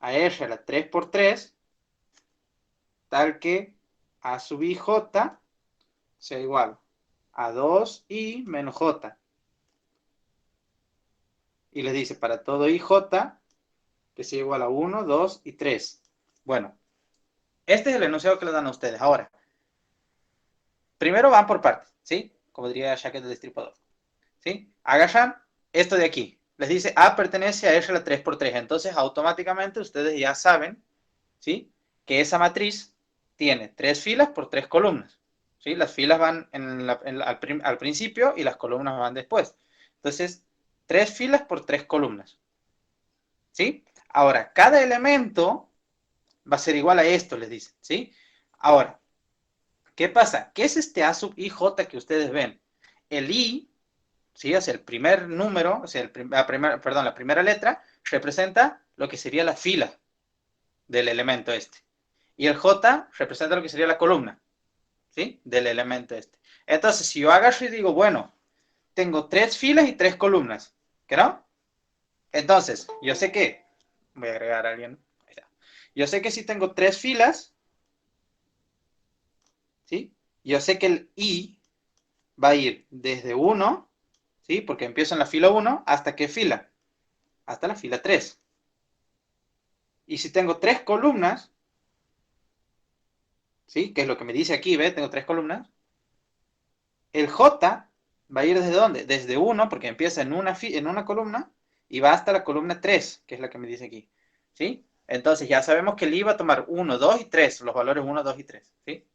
a R a la 3 por 3, tal que A sub I J sea igual a 2I menos J. Y les dice para todo IJ que sea igual a 1, 2 y 3. Bueno, este es el enunciado que le dan a ustedes. Ahora, primero van por partes, ¿sí? Como diría Jacques del Destripador, ¿sí? Agarran esto de aquí. Les dice A pertenece a R a la 3 por 3. Entonces, automáticamente ustedes ya saben, ¿sí? Que esa matriz tiene 3 filas por 3 columnas, ¿sí? Las filas van al principio y las columnas van después. Entonces, 3 filas por 3 columnas, ¿sí? Ahora, cada elemento va a ser igual a esto, les dicen, ¿sí? Ahora, ¿qué pasa? ¿Qué es este A sub IJ que ustedes ven? El I, ¿sí? O sea, el primer número, o sea, la primera letra, representa lo que sería la fila del elemento este. Y el J representa lo que sería la columna, ¿sí? Del elemento este. Entonces, si yo agarro y digo, bueno, tengo 3 filas y 3 columnas, ¿qué no? Entonces, yo sé que, voy a agregar a alguien, ahí está. Yo sé que si tengo 3 filas, ¿sí? Yo sé que el I va a ir desde 1, ¿sí? Porque empiezo en la fila 1, ¿hasta qué fila? Hasta la fila 3. Y si tengo 3 columnas, ¿sí? Que es lo que me dice aquí, ¿ves? Tengo 3 columnas. El J va a ir desde dónde? Desde 1, porque empieza en una columna, y va hasta la columna 3, que es la que me dice aquí, ¿sí? Entonces ya sabemos que el I va a tomar 1, 2 y 3, los valores 1, 2 y 3, ¿sí?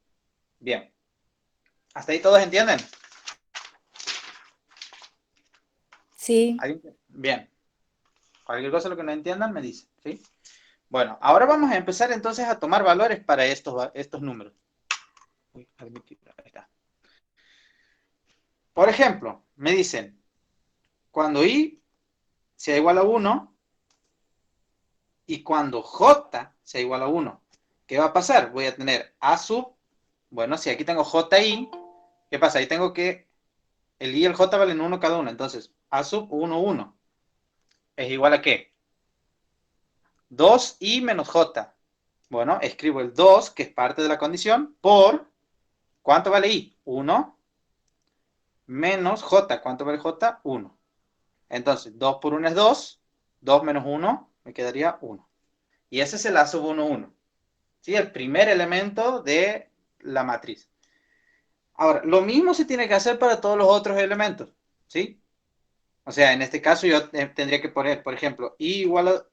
Bien. ¿Hasta ahí todos entienden? Sí, Bien. Cualquier cosa lo que no entiendan me dice, ¿sí? Bueno, ahora vamos a empezar entonces a tomar valores para estos números. Uy, ahí está. Por ejemplo, me dicen, cuando I sea igual a 1 y cuando J sea igual a 1, ¿qué va a pasar? Voy a tener A sub, bueno, si aquí tengo JI, ¿qué pasa? Ahí tengo que el I y el J valen 1 cada uno, entonces A sub 1, 1 es igual a ¿qué? 2I menos J. Bueno, escribo el 2, que es parte de la condición, por, ¿cuánto vale I? 1 menos J. ¿Cuánto vale J? 1. Entonces, 2 por 1 es 2. 2 menos 1 me quedaría 1. Y ese es el A sub 1, 1. ¿Sí? El primer elemento de la matriz. Ahora, lo mismo se tiene que hacer para todos los otros elementos. ¿Sí? O sea, en este caso yo tendría que poner, por ejemplo, I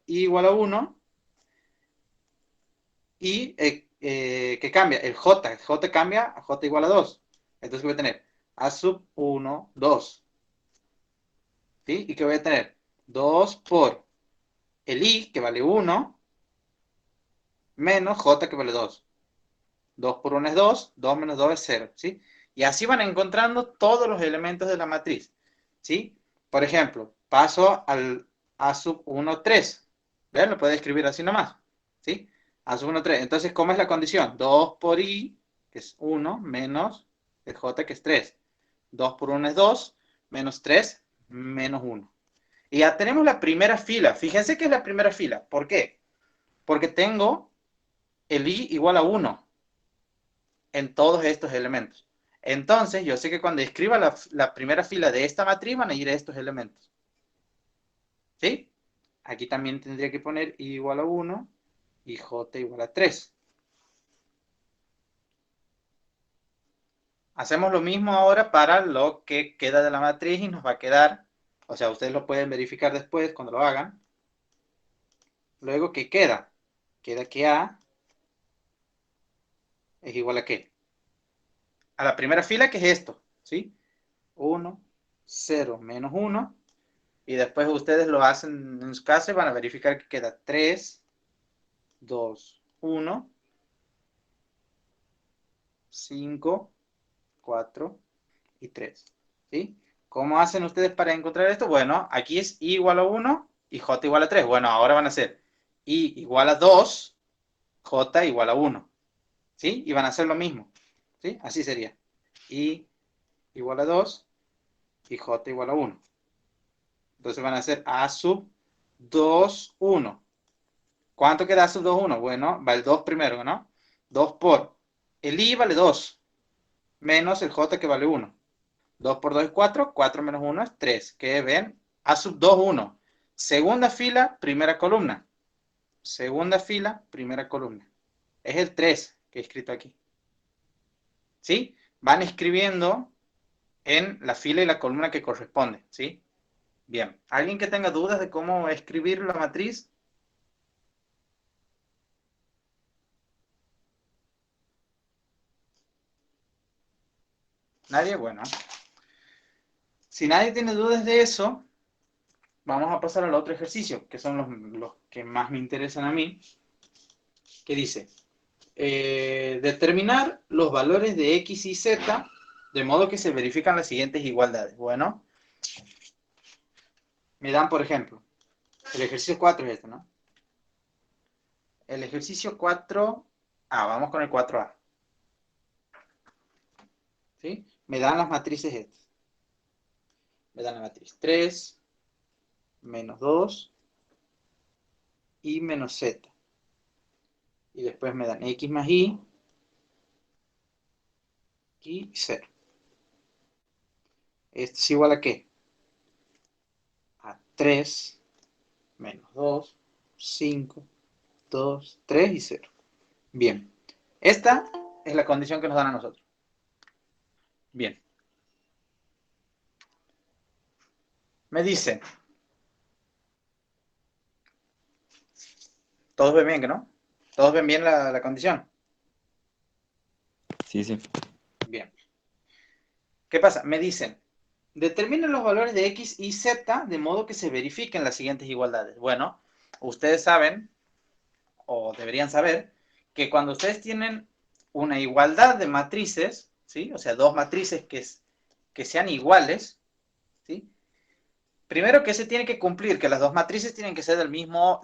igual a 1 y ¿qué cambia? El J cambia a J igual a 2. Entonces voy a tener A sub 1, 2. ¿Sí? ¿Y qué voy a tener? 2 por el I, que vale 1, menos J, que vale 2. 2 por 1 es 2, 2 menos 2 es 0, ¿sí? Y así van encontrando todos los elementos de la matriz, ¿sí? Por ejemplo, paso al A sub 1, 3. ¿Ven? Lo puede escribir así nomás, ¿sí? A sub 1, 3. Entonces, ¿cómo es la condición? 2 por I, que es 1, menos el J, que es 3. 2 por 1 es 2, menos 3, menos 1. Y ya tenemos la primera fila. Fíjense que es la primera fila. ¿Por qué? Porque tengo el I igual a 1 en todos estos elementos. Entonces, yo sé que cuando escriba la primera fila de esta matriz van a ir a estos elementos. ¿Sí? Aquí también tendría que poner I igual a 1 y J igual a 3. Hacemos lo mismo ahora para lo que queda de la matriz y nos va a quedar, o sea, ustedes lo pueden verificar después cuando lo hagan. Luego, ¿qué queda? Queda que A es igual a ¿qué? A la primera fila, que es esto, ¿sí? 1, 0, menos 1. Y después ustedes lo hacen en su casa y van a verificar que queda 3, 2, 1, 5, 4 y 3. ¿Sí? ¿Cómo hacen ustedes para encontrar esto? Bueno, aquí es I igual a 1 y J igual a 3. Bueno, ahora van a ser I igual a 2, J igual a 1. ¿Sí? Y van a hacer lo mismo. ¿Sí? Así sería. I igual a 2 y J igual a 1. Entonces van a ser A sub 2, 1. ¿Cuánto queda sub 2, 1? Bueno, va el 2 primero, ¿no? 2 por el i vale 2, menos el j que vale 1. 2 por 2 es 4, 4 menos 1 es 3. ¿Qué ven? A sub 2, 1. Segunda fila, primera columna. Segunda fila, primera columna. Es el 3 que he escrito aquí. ¿Sí? Van escribiendo en la fila y la columna que corresponde, ¿sí? Bien. ¿Alguien que tenga dudas de cómo escribir la matriz? ¿Nadie? Bueno. Si nadie tiene dudas de eso, vamos a pasar al otro ejercicio, que son los que más me interesan a mí, que dice, determinar los valores de x y z de modo que se verifican las siguientes igualdades. Bueno, me dan, por ejemplo, el ejercicio 4 es este, ¿no? El ejercicio 4, vamos con el 4A. ¿Sí? Me dan las matrices estas. Me dan la matriz 3, menos 2 y menos z. Y después me dan x más y 0. ¿Esto es igual a qué? A 3, menos 2, 5, 2, 3 y 0. Bien. Esta es la condición que nos dan a nosotros. Bien. Me dice, todos ven bien, ¿no? Todos ven bien la condición. Sí, sí. Bien. ¿Qué pasa? Me dicen, determinen los valores de x y z de modo que se verifiquen las siguientes igualdades. Bueno, ustedes saben, o deberían saber, que cuando ustedes tienen una igualdad de matrices, ¿sí? O sea, dos matrices que sean iguales, ¿sí? Primero que se tiene que cumplir, que las dos matrices tienen que ser del mismo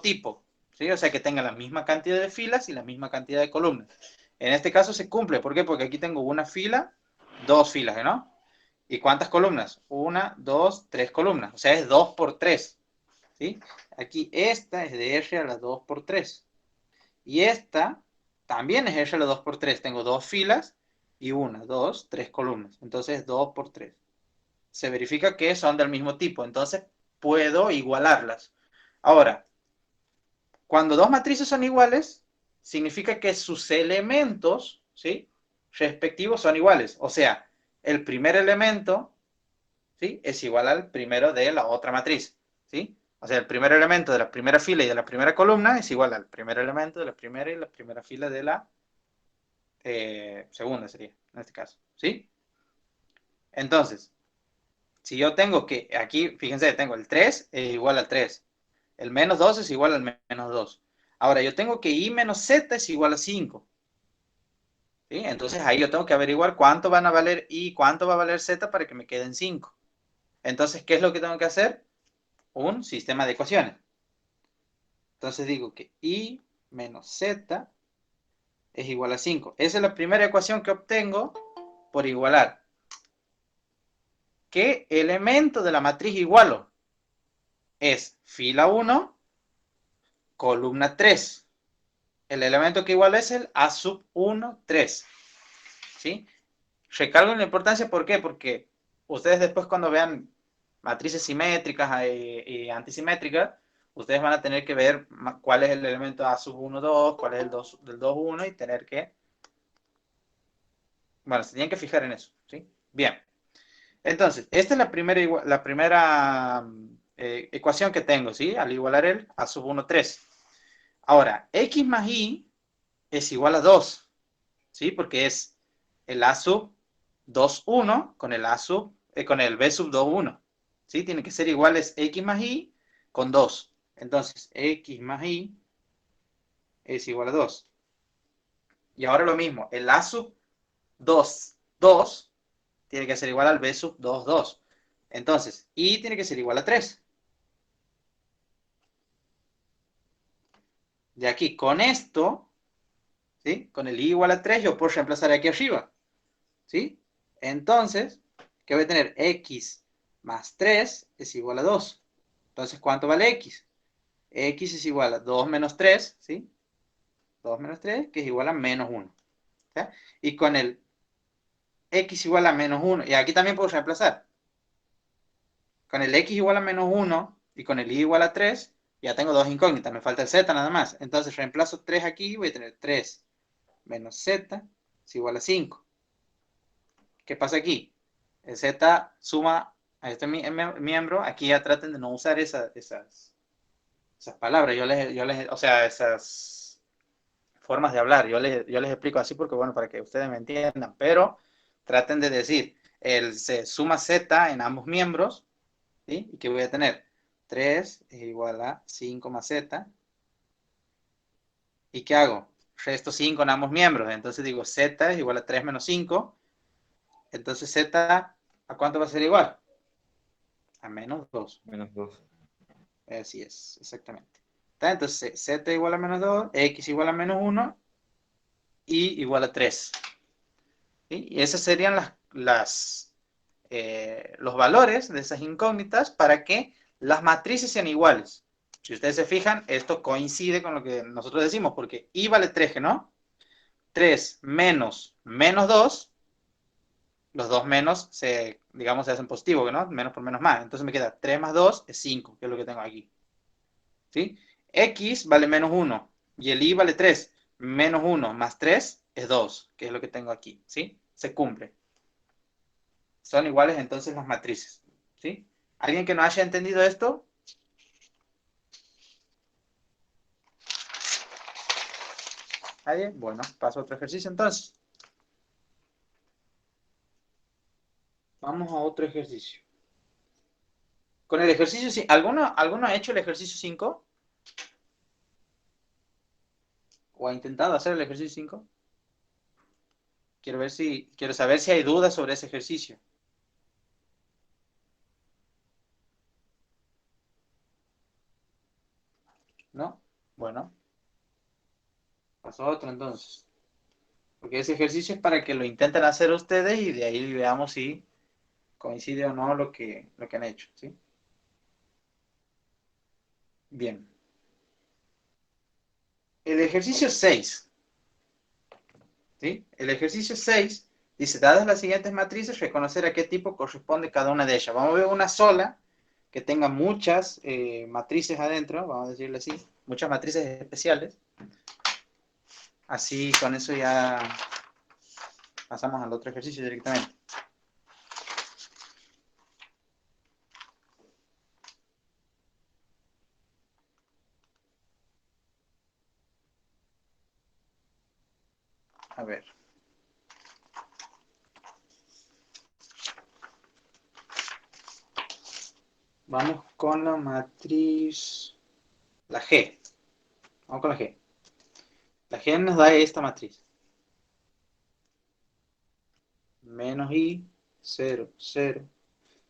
tipo, ¿sí? O sea, que tengan la misma cantidad de filas y la misma cantidad de columnas. En este caso se cumple, ¿por qué? Porque aquí tengo una fila, dos filas, ¿no? ¿Y cuántas columnas? Una, dos, tres columnas. O sea, es 2 por 3, ¿sí? Aquí esta es de R a la 2 por 3. Y esta también es R a la 2 por 3. Tengo dos filas y una, dos, tres columnas. Entonces, 2 por 3. Se verifica que son del mismo tipo. Entonces, puedo igualarlas. Ahora, cuando dos matrices son iguales, significa que sus elementos, ¿sí?, respectivos son iguales. O sea, el primer elemento, ¿sí?, es igual al primero de la otra matriz, ¿sí? O sea, el primer elemento de la primera fila y de la primera columna es igual al primer elemento de la primera y la primera fila de la segunda, sería, en este caso, ¿sí? Entonces, si yo tengo que, aquí, fíjense, tengo el 3 es igual al 3. El menos 2 es igual al menos 2. Ahora, yo tengo que i menos z es igual a 5. ¿Sí? Entonces, ahí yo tengo que averiguar cuánto van a valer i y cuánto va a valer z para que me queden 5. Entonces, ¿qué es lo que tengo que hacer? Un sistema de ecuaciones. Entonces digo que i menos z es igual a 5. Esa es la primera ecuación que obtengo por igualar. ¿Qué elemento de la matriz igualo? Es fila 1, columna 3. El elemento que iguala es el A sub 1, 3. ¿Sí? Recargo en la importancia, ¿por qué? Porque ustedes después cuando vean matrices simétricas y antisimétricas, ustedes van a tener que ver cuál es el elemento A sub 1, 2, cuál es el 2, del 2, 1 y tener que... Bueno, se tienen que fijar en eso, ¿sí? Bien. Entonces, esta es la primera ecuación que tengo, ¿sí? Al igualar el A sub 1, 3. Ahora, x más y es igual a 2, ¿sí? Porque es el A sub 2, 1 con el con el B sub 2, 1. ¿Sí? Tiene que ser iguales x más y con 2. Entonces, x más y es igual a 2. Y ahora lo mismo, el A sub 2, 2 tiene que ser igual al B sub 2, 2. Entonces, y tiene que ser igual a 3. De aquí, con esto, ¿sí? Con el i igual a 3, yo puedo reemplazar aquí arriba, ¿sí? Entonces, ¿qué voy a tener? X más 3 es igual a 2. Entonces, ¿cuánto vale X? X es igual a 2 menos 3, ¿sí? 2 menos 3, que es igual a menos 1. ¿Ya? Y con el X igual a menos 1, y aquí también puedo reemplazar. Con el X igual a menos 1 y con el Y igual a 3, ya tengo dos incógnitas, me falta el Z nada más. Entonces reemplazo 3 aquí y voy a tener 3 menos Z es igual a 5. ¿Qué pasa aquí? El Z suma a este miembro, aquí ya traten de no usar esas palabras, o sea, esas formas de hablar, yo les explico así porque, bueno, para que ustedes me entiendan, pero traten de decir, se suma Z en ambos miembros, ¿sí? Y que voy a tener 3 es igual a 5 más Z, ¿y qué hago? Resto 5 en ambos miembros, entonces digo Z es igual a 3 menos 5, entonces Z, ¿a cuánto va a ser igual? A menos 2. Menos 2. Así es, exactamente. Entonces, Z igual a menos 2, X igual a menos 1, Y igual a 3. ¿Sí? Y esos serían los valores de esas incógnitas para que las matrices sean iguales. Si ustedes se fijan, esto coincide con lo que nosotros decimos, porque Y vale 3, ¿no? 3 menos menos 2, los dos menos digamos, se hacen positivo, ¿no? Menos por menos más. Entonces me queda 3 más 2 es 5, que es lo que tengo aquí. ¿Sí? X vale menos 1 y el Y vale 3. Menos 1 más 3 es 2, que es lo que tengo aquí. ¿Sí? Se cumple. Son iguales entonces las matrices. ¿Sí? ¿Alguien que no haya entendido esto? ¿Nadie? Bueno, paso a otro ejercicio entonces. Vamos a otro ejercicio. Con el ejercicio, ¿alguno ha hecho el ejercicio 5? ¿O ha intentado hacer el ejercicio 5? Quiero saber si hay dudas sobre ese ejercicio. ¿No? Bueno, paso a otro entonces. Porque ese ejercicio es para que lo intenten hacer ustedes y de ahí veamos si coincide o no lo que han hecho. ¿Sí? Bien. El ejercicio 6. ¿Sí? El ejercicio 6 dice, dadas las siguientes matrices, reconocer a qué tipo corresponde cada una de ellas. Vamos a ver una sola que tenga muchas matrices adentro, vamos a decirle así, muchas matrices especiales. Así con eso ya pasamos al otro ejercicio directamente. A ver. Vamos con la matriz, la G. Vamos con la G. La G nos da esta matriz. Menos I, 0, 0,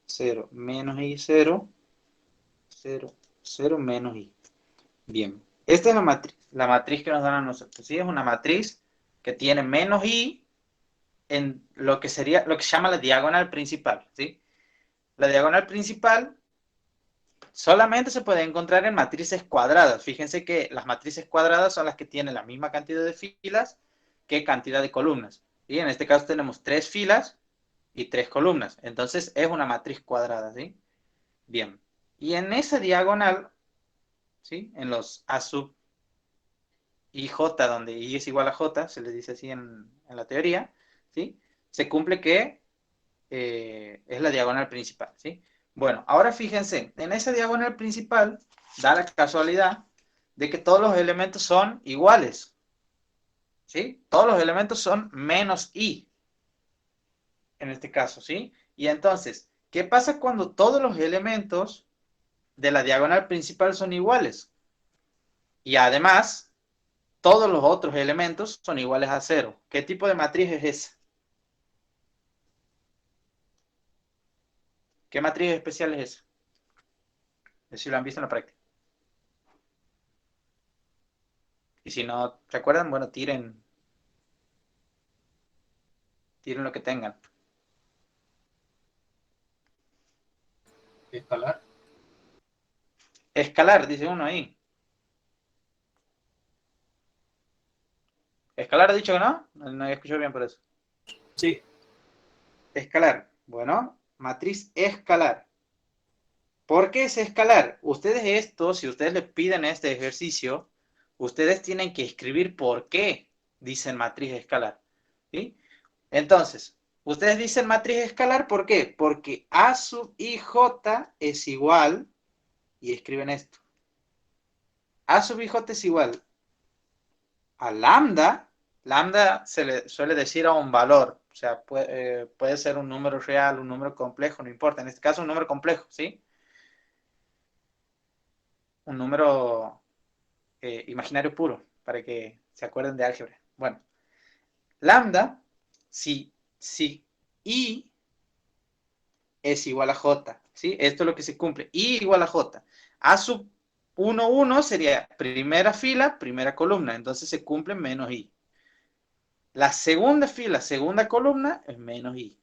0, menos I, 0, 0, 0, menos I. Bien. Esta es la matriz que nos dan a nosotros. ¿Sí? Es una matriz que tiene menos I en lo que se llama la diagonal principal. ¿Sí? La diagonal principal solamente se puede encontrar en matrices cuadradas. Fíjense que las matrices cuadradas son las que tienen la misma cantidad de filas que cantidad de columnas. Y en este caso tenemos 3 filas y 3 columnas. Entonces es una matriz cuadrada. ¿Sí? Bien. Y en esa diagonal, ¿sí? En los A sub y J, donde I es igual a J, se les dice así en la teoría, ¿sí? Se cumple que es la diagonal principal, ¿sí? Bueno, ahora fíjense, en esa diagonal principal da la casualidad de que todos los elementos son iguales, ¿sí? Todos los elementos son menos I, en este caso, ¿sí? Y entonces, ¿qué pasa cuando todos los elementos de la diagonal principal son iguales? Y además, todos los otros elementos son iguales a 0. ¿Qué tipo de matriz es esa? ¿Qué matriz especial es esa? Si lo han visto en la práctica. Y si no recuerdan, bueno, tiren lo que tengan. Escalar. Escalar, dice uno ahí. ¿Escalar ha dicho que no? No había escuchado bien por eso. Sí. Escalar. Bueno, matriz escalar. ¿Por qué es escalar? Ustedes esto, si ustedes le piden este ejercicio, ustedes tienen que escribir por qué dicen matriz escalar. ¿Sí? Entonces, ustedes dicen matriz escalar, ¿por qué? Porque A sub IJ es igual, y escriben esto. A sub IJ es igual a lambda. Lambda se le suele decir a un valor. O sea, puede ser un número real, un número complejo, no importa. En este caso, un número complejo, ¿sí? Un número imaginario puro, para que se acuerden de álgebra. Bueno, lambda, si I es igual a J, ¿sí? Esto es lo que se cumple. I igual a J. A sub 1, 1 sería primera fila, primera columna. Entonces se cumple menos I. La segunda fila, segunda columna es menos I.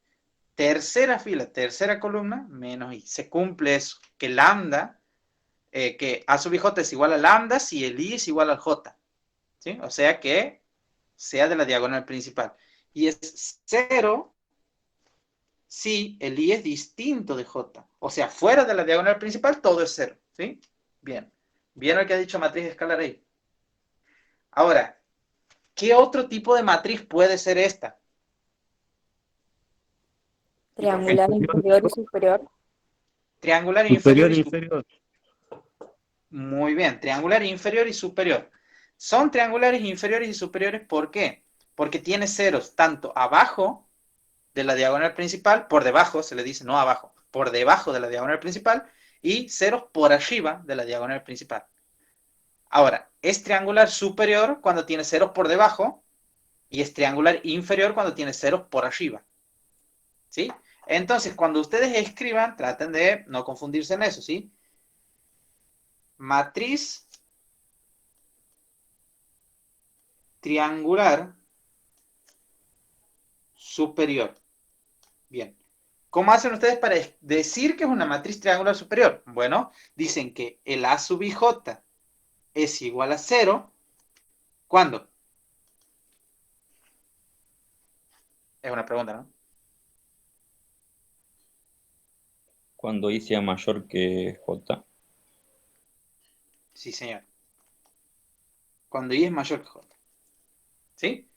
Tercera fila, tercera columna, menos I. Se cumple eso, que lambda, que A sub IJ es igual a lambda si el I es igual al J. ¿Sí? O sea que sea de la diagonal principal. Y es 0 si el I es distinto de J. O sea, fuera de la diagonal principal todo es 0. ¿Sí? Bien. Bien lo que ha dicho matriz escalar ahí. Ahora, ¿qué otro tipo de matriz puede ser esta? ¿Y por qué? Triangular inferior y superior. Triangular inferior Superior y e superior. inferior. Muy bien, triangular inferior y superior. Son triangulares inferiores y superiores, ¿por qué? Porque tiene ceros tanto abajo de la diagonal principal, por debajo, se le dice no abajo, por debajo de la diagonal principal, y ceros por arriba de la diagonal principal. Ahora, es triangular superior cuando tiene ceros por debajo, y es triangular inferior cuando tiene ceros por arriba. ¿Sí? Entonces, cuando ustedes escriban, traten de no confundirse en eso, ¿sí? Matriz triangular superior. Bien. ¿Cómo hacen ustedes para decir que es una matriz triangular superior? Bueno, dicen que el A sub IJ es igual a 0. ¿Cuándo? Es una pregunta, ¿no? Cuando I sea mayor que J. Sí, señor. Cuando I es mayor que J. ¿Sí?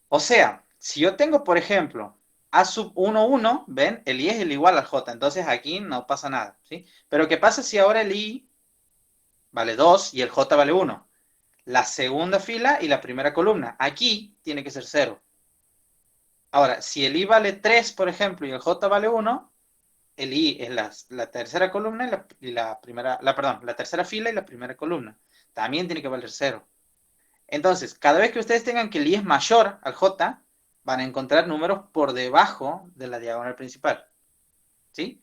O sea, si yo tengo, por ejemplo, A sub 1, 1, ven, el I es el igual al J, entonces aquí no pasa nada, ¿sí? Pero ¿qué pasa si ahora el I vale 2 y el J vale 1? La segunda fila y la primera columna. Aquí tiene que ser 0. Ahora, si el I vale 3, por ejemplo, y el J vale 1, el I es la tercera columna y la primera, perdón, la tercera fila y la primera columna. También tiene que valer 0. Entonces, cada vez que ustedes tengan que el I es mayor al J, van a encontrar números por debajo de la diagonal principal. ¿Sí?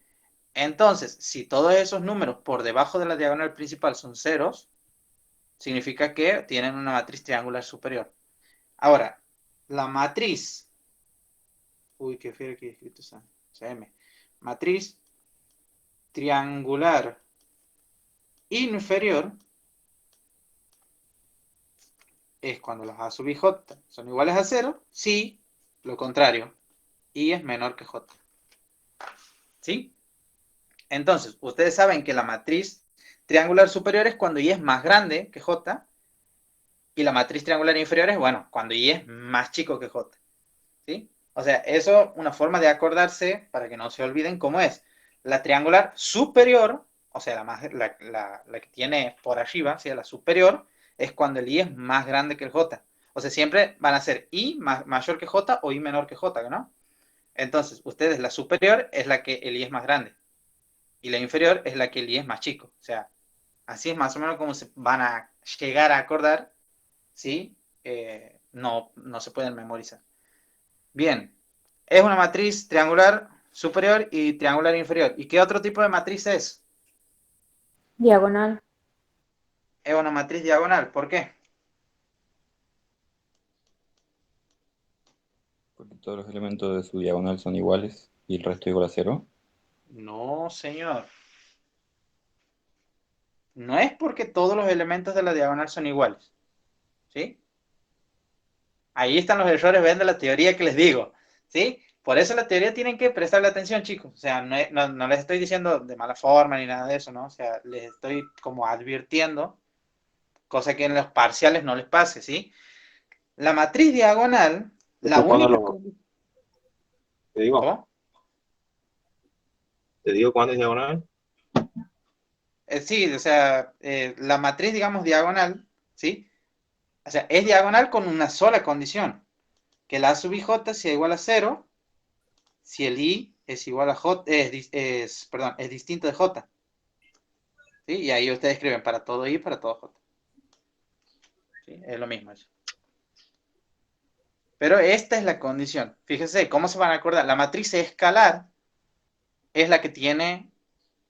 Entonces, si todos esos números por debajo de la diagonal principal son ceros, significa que tienen una matriz triangular superior. Ahora, la matriz. Uy, qué feo que he escrito esa. CM. Matriz triangular inferior es cuando los A sub i j son iguales a 0, si lo contrario, i es menor que j. ¿Sí? Entonces, ustedes saben que la matriz triangular superior es cuando i es más grande que j, y la matriz triangular inferior es, bueno, cuando i es más chico que j. ¿Sí? O sea, eso es una forma de acordarse para que no se olviden cómo es. La triangular superior, o sea, la que tiene por arriba, ¿sí? La superior, es cuando el i es más grande que el j. O sea, siempre van a ser i mayor que j o i menor que j, ¿no? Entonces, ustedes, la superior es la que el i es más grande. Y la inferior es la que el i es más chico. O sea, así es más o menos como se van a llegar a acordar, ¿sí? No se pueden memorizar. Bien, es una matriz triangular superior y triangular inferior. ¿Y qué otro tipo de matriz es? Diagonal. Es una matriz diagonal. ¿Por qué? Porque todos los elementos de su diagonal son iguales y el resto igual a 0. No, señor. No es porque todos los elementos de la diagonal son iguales. ¿Sí? Ahí están los errores, ven, de la teoría que les digo, ¿sí? Por eso la teoría tienen que prestarle atención, chicos. O sea, no les estoy diciendo de mala forma ni nada de eso, ¿no? O sea, les estoy como advirtiendo, cosa que en los parciales no les pase, ¿sí? La matriz diagonal, la Después cuando única... lo, te digo, ¿Cómo? te digo cuándo es diagonal. Sí, o sea, la matriz, digamos, diagonal, ¿sí? O sea, es diagonal con una sola condición, que la A sub ij sea igual a 0 si el i es igual a j, perdón, es distinto de j, ¿sí? Y ahí ustedes escriben para todo i, para todo j, ¿sí? Es lo mismo eso. Pero esta es la condición. Fíjense, ¿cómo se van a acordar? La matriz escalar es la que tiene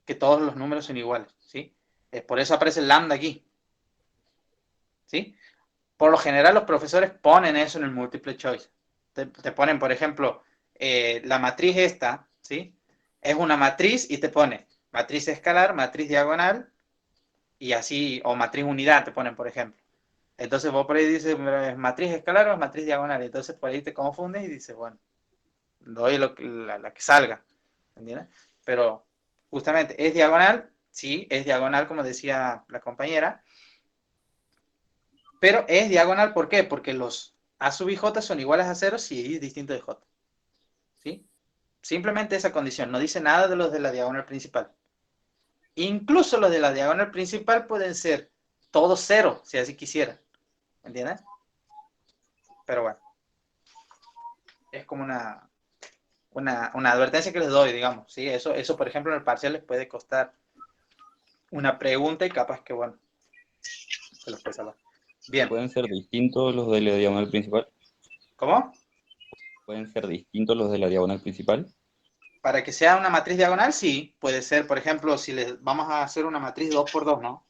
que todos los números son iguales, ¿sí? Por eso aparece el lambda aquí, ¿sí? Por lo general los profesores ponen eso en el multiple choice. Te ponen, por ejemplo, la matriz esta, ¿sí? Es una matriz y te pone matriz escalar, matriz diagonal y así, o matriz unidad te ponen, por ejemplo. Entonces vos por ahí dices, ¿es matriz escalar o es matriz diagonal? Entonces por ahí te confundes y dices, bueno, doy la que salga, ¿entiendes? Pero justamente, ¿es diagonal? Sí, es diagonal, como decía la compañera, pero es diagonal, ¿por qué? Porque los A sub i j son iguales a 0 si i es distinto de j, ¿sí? Simplemente esa condición, no dice nada de los de la diagonal principal. Incluso los de la diagonal principal pueden ser todos 0, si así quisieran, ¿entiendes? Pero bueno, es como una advertencia que les doy, digamos, ¿sí? Eso, por ejemplo, en el parcial les puede costar una pregunta y capaz que, bueno, se los puede salvar. Bien, ¿Pueden ser distintos los de la diagonal principal? ¿cómo? ¿Pueden ser distintos los de la diagonal principal? Para que sea una matriz diagonal, sí, puede ser, por ejemplo, si les vamos a hacer una matriz 2 por 2, ¿no?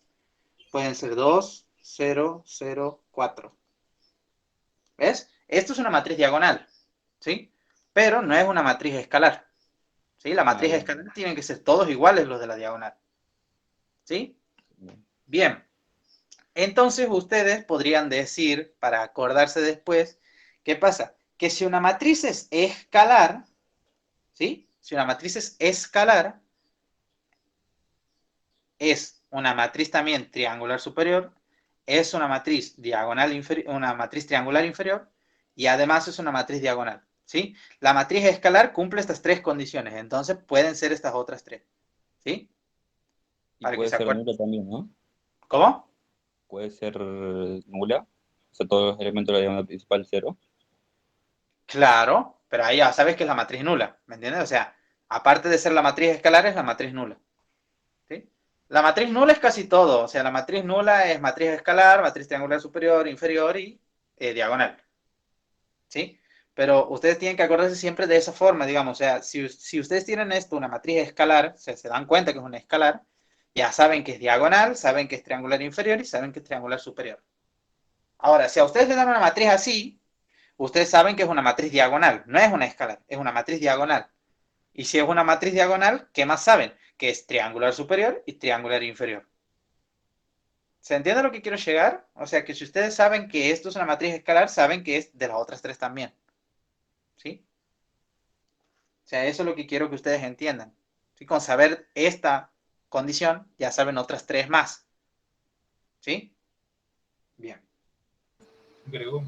Pueden ser 2, 0, 0, 4. ¿Ves? Esto es una matriz diagonal, ¿sí? Pero no es una matriz escalar, ¿sí? La Ah, matriz bien, escalar tienen que ser todos iguales los de la diagonal, ¿sí? bien. Bien, entonces ustedes podrían decir, para acordarse después, ¿qué pasa? Que si una matriz es escalar, ¿sí? Si una matriz es escalar, es una matriz también triangular superior, es una matriz diagonal inferior, una matriz triangular inferior y además es una matriz diagonal, ¿sí? La matriz escalar cumple estas tres condiciones, entonces pueden ser estas otras tres, ¿sí? Y Para que puede se ser acuerden. nula también, ¿no? ¿Cómo? Puede ser nula. O sea, todos los elementos de la diagonal principal cero. Claro, pero ahí ya sabes que es la matriz nula, ¿me entiendes? O sea, aparte de ser la matriz escalar, es la matriz nula, ¿sí? La matriz nula es casi todo, o sea, la matriz nula es matriz escalar, matriz triangular superior, inferior y diagonal, ¿sí? Pero ustedes tienen que acordarse siempre de esa forma, digamos, o sea, si ustedes tienen esto, una matriz escalar, o sea, se dan cuenta que es una escalar, ya saben que es diagonal, saben que es triangular inferior y saben que es triangular superior. Ahora, si a ustedes les dan una matriz así, ustedes saben que es una matriz diagonal, no es una escalar, es una matriz diagonal. Y si es una matriz diagonal, ¿qué más saben? Que es triangular superior y triangular inferior. ¿Se entiende a lo que quiero llegar? O sea, que si ustedes saben que esto es una matriz escalar, saben que es de las otras tres también. ¿Sí? O sea, eso es lo que quiero que ustedes entiendan. ¿Sí? Con saber esta condición, ya saben otras tres más. ¿Sí? Bien. Grego,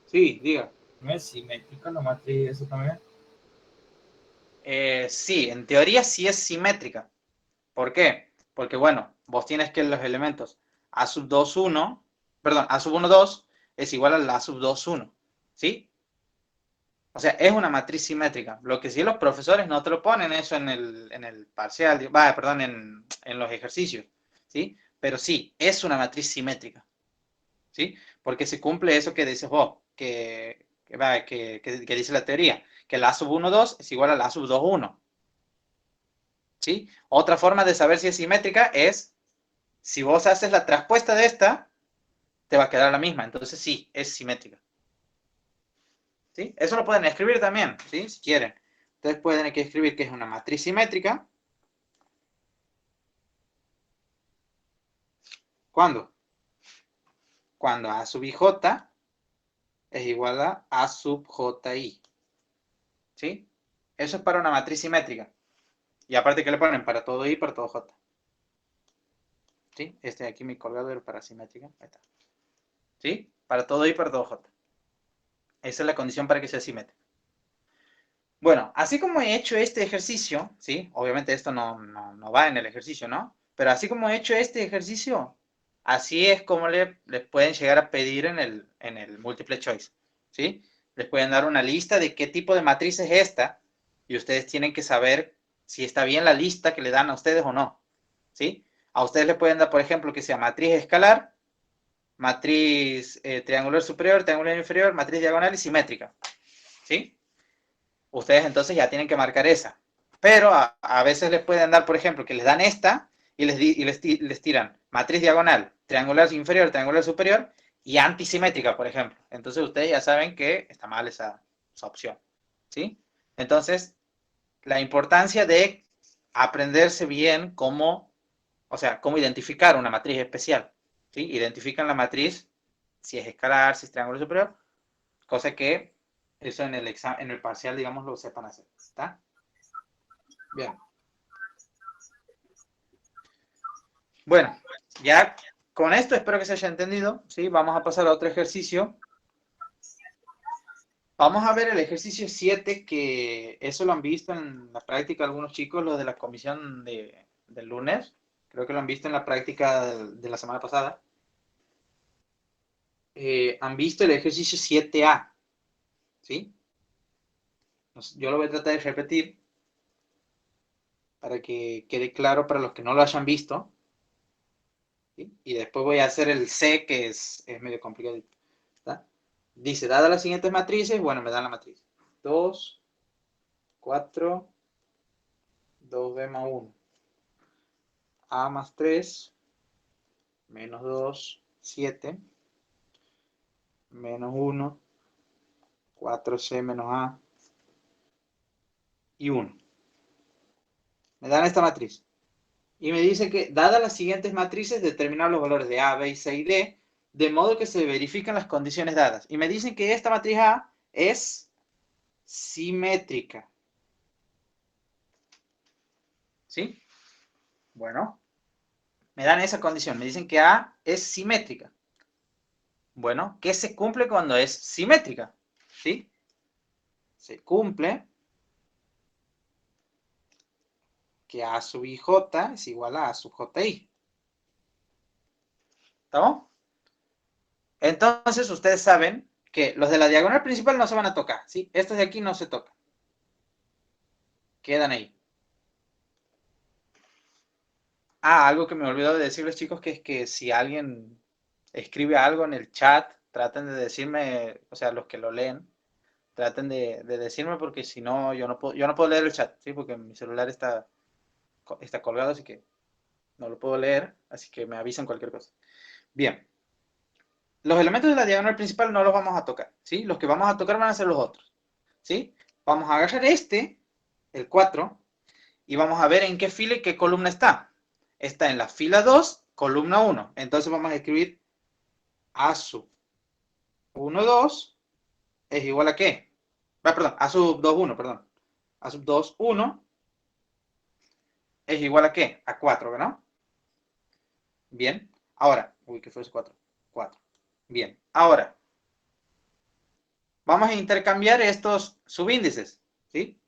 Sí, diga. ¿no es simétrica la matriz eso también? Sí, en teoría sí es simétrica. ¿Por qué? Porque, bueno, vos tienes que los elementos A sub 2, 1, perdón, A sub 1, 2 es igual a la A sub 2, 1. ¿Sí? O sea, es una matriz simétrica. Lo que sí los profesores no te lo ponen eso en el parcial, perdón, en los ejercicios. ¿Sí? Pero sí, es una matriz simétrica. ¿Sí? Porque se cumple eso que dices vos, que dice la teoría, que la A sub 1, 2 es igual a la A sub 2, 1. ¿Sí? Otra forma de saber si es simétrica es, si vos haces la traspuesta de esta, te va a quedar la misma. Entonces sí, es simétrica. ¿Sí? Eso lo pueden escribir también, ¿sí? Si quieren. Entonces pueden aquí escribir que es una matriz simétrica. ¿Cuándo? Cuando A sub i j es igual a sub JI. ¿Sí? Eso es para una matriz simétrica. Y aparte, ¿qué le ponen? Para todo I, para todo J. ¿Sí? Este de aquí mi colgador para simétrica. Ahí está. ¿Sí? Para todo I, para todo J. Esa es la condición para que sea simétrica. Bueno, así como he hecho este ejercicio, ¿sí? Obviamente esto no va en el ejercicio, ¿no? Pero así como he hecho este ejercicio, así es como les pueden llegar a pedir en el multiple choice, ¿sí? Les pueden dar una lista de qué tipo de matriz es esta y ustedes tienen que saber si está bien la lista que le dan a ustedes o no, ¿sí? A ustedes les pueden dar, por ejemplo, que sea matriz escalar, matriz triangular superior, triangular inferior, matriz diagonal y simétrica, ¿sí? Ustedes entonces ya tienen que marcar esa. Pero a veces les pueden dar, por ejemplo, que les dan esta y les tiran matriz diagonal, triangular inferior, triangular superior y antisimétrica, por ejemplo. Entonces ustedes ya saben que está mal esa opción, ¿sí? Entonces, la importancia de aprenderse bien cómo, o sea, cómo identificar una matriz especial, ¿sí? Identifican la matriz, si es escalar, si es triángulo superior, cosa que eso en el parcial, digamos, lo sepan hacer, ¿está? Bien. Bueno, ya con esto espero que se haya entendido, ¿sí? Vamos a pasar a otro ejercicio. Vamos a ver el ejercicio 7, que eso lo han visto en la práctica algunos chicos, los de la comisión del lunes. Creo que lo han visto en la práctica de la semana pasada. Han visto el ejercicio 7A, ¿sí? Yo lo voy a tratar de repetir para que quede claro para los que no lo hayan visto. ¿Sí? Y después voy a hacer el C, que es medio complicado. ¿Está? Dice, dadas las siguientes matrices, bueno, me dan la matriz. 2, 4, 2b más 1. A más 3, menos 2, 7, menos 1, 4c menos a y 1. Me dan esta matriz. Y me dice que, dadas las siguientes matrices, determinar los valores de A, B, C y D, de modo que se verifican las condiciones dadas. Y me dicen que esta matriz A es simétrica. ¿Sí? Bueno, me dan esa condición. Me dicen que A es simétrica. Bueno, ¿qué se cumple cuando es simétrica? ¿Sí? Se cumple que A sub IJ es igual a sub JI. ¿Estamos? Entonces, ustedes saben que los de la diagonal principal no se van a tocar, ¿sí? Estos de aquí no se tocan. Quedan ahí. Ah, algo que me olvidó de decirles, chicos, que es que si alguien escribe algo en el chat, traten de decirme, o sea, los que lo leen, traten de decirme porque si no, yo no puedo leer el chat, ¿sí? Porque mi celular está colgado, así que no lo puedo leer, así que me avisan cualquier cosa. Bien. Los elementos de la diagonal principal no los vamos a tocar, ¿sí? Los que vamos a tocar van a ser los otros, ¿sí? Vamos a agarrar este, el 4, y vamos a ver en qué fila y qué columna está. Está en la fila 2, columna 1. Entonces vamos a escribir A sub 1, 2 es igual a ¿qué? Perdón, A sub 2, 1, perdón. A sub 2, 1 es igual a ¿qué? A 4, ¿no? Bien. Ahora, uy, ¿qué fue ese 4? 4. Bien. Ahora, vamos a intercambiar estos subíndices, ¿sí?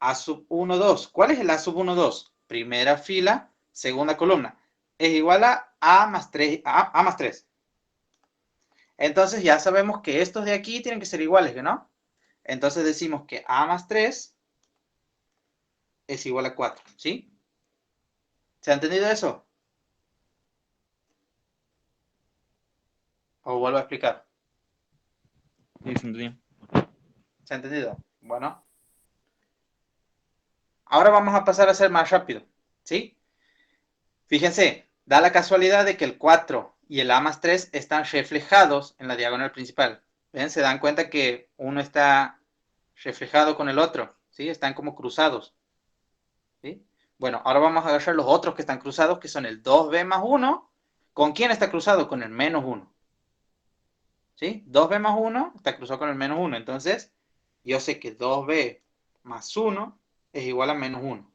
A sub 1, 2. ¿Cuál es el A sub 1, 2? Primera fila, segunda columna. Es igual a A más 3. A más 3. Entonces ya sabemos que estos de aquí tienen que ser iguales, ¿no? Entonces decimos que A más 3 es igual a 4, ¿sí? ¿Se ha entendido eso? ¿O vuelvo a explicar? Sí, se entendía. ¿Se ha entendido? Bueno. Ahora vamos a pasar a ser más rápido, ¿sí? Fíjense, da la casualidad de que el 4 y el A más 3 están reflejados en la diagonal principal. ¿Ven? Se dan cuenta que uno está reflejado con el otro, ¿sí? Están como cruzados, ¿sí? Bueno, ahora vamos a agarrar los otros que están cruzados, que son el 2b más 1. ¿Con quién está cruzado? Con el menos 1. ¿sí? 2b más 1 está cruzado con el menos 1. Entonces, yo sé que 2b más 1 es igual a menos 1.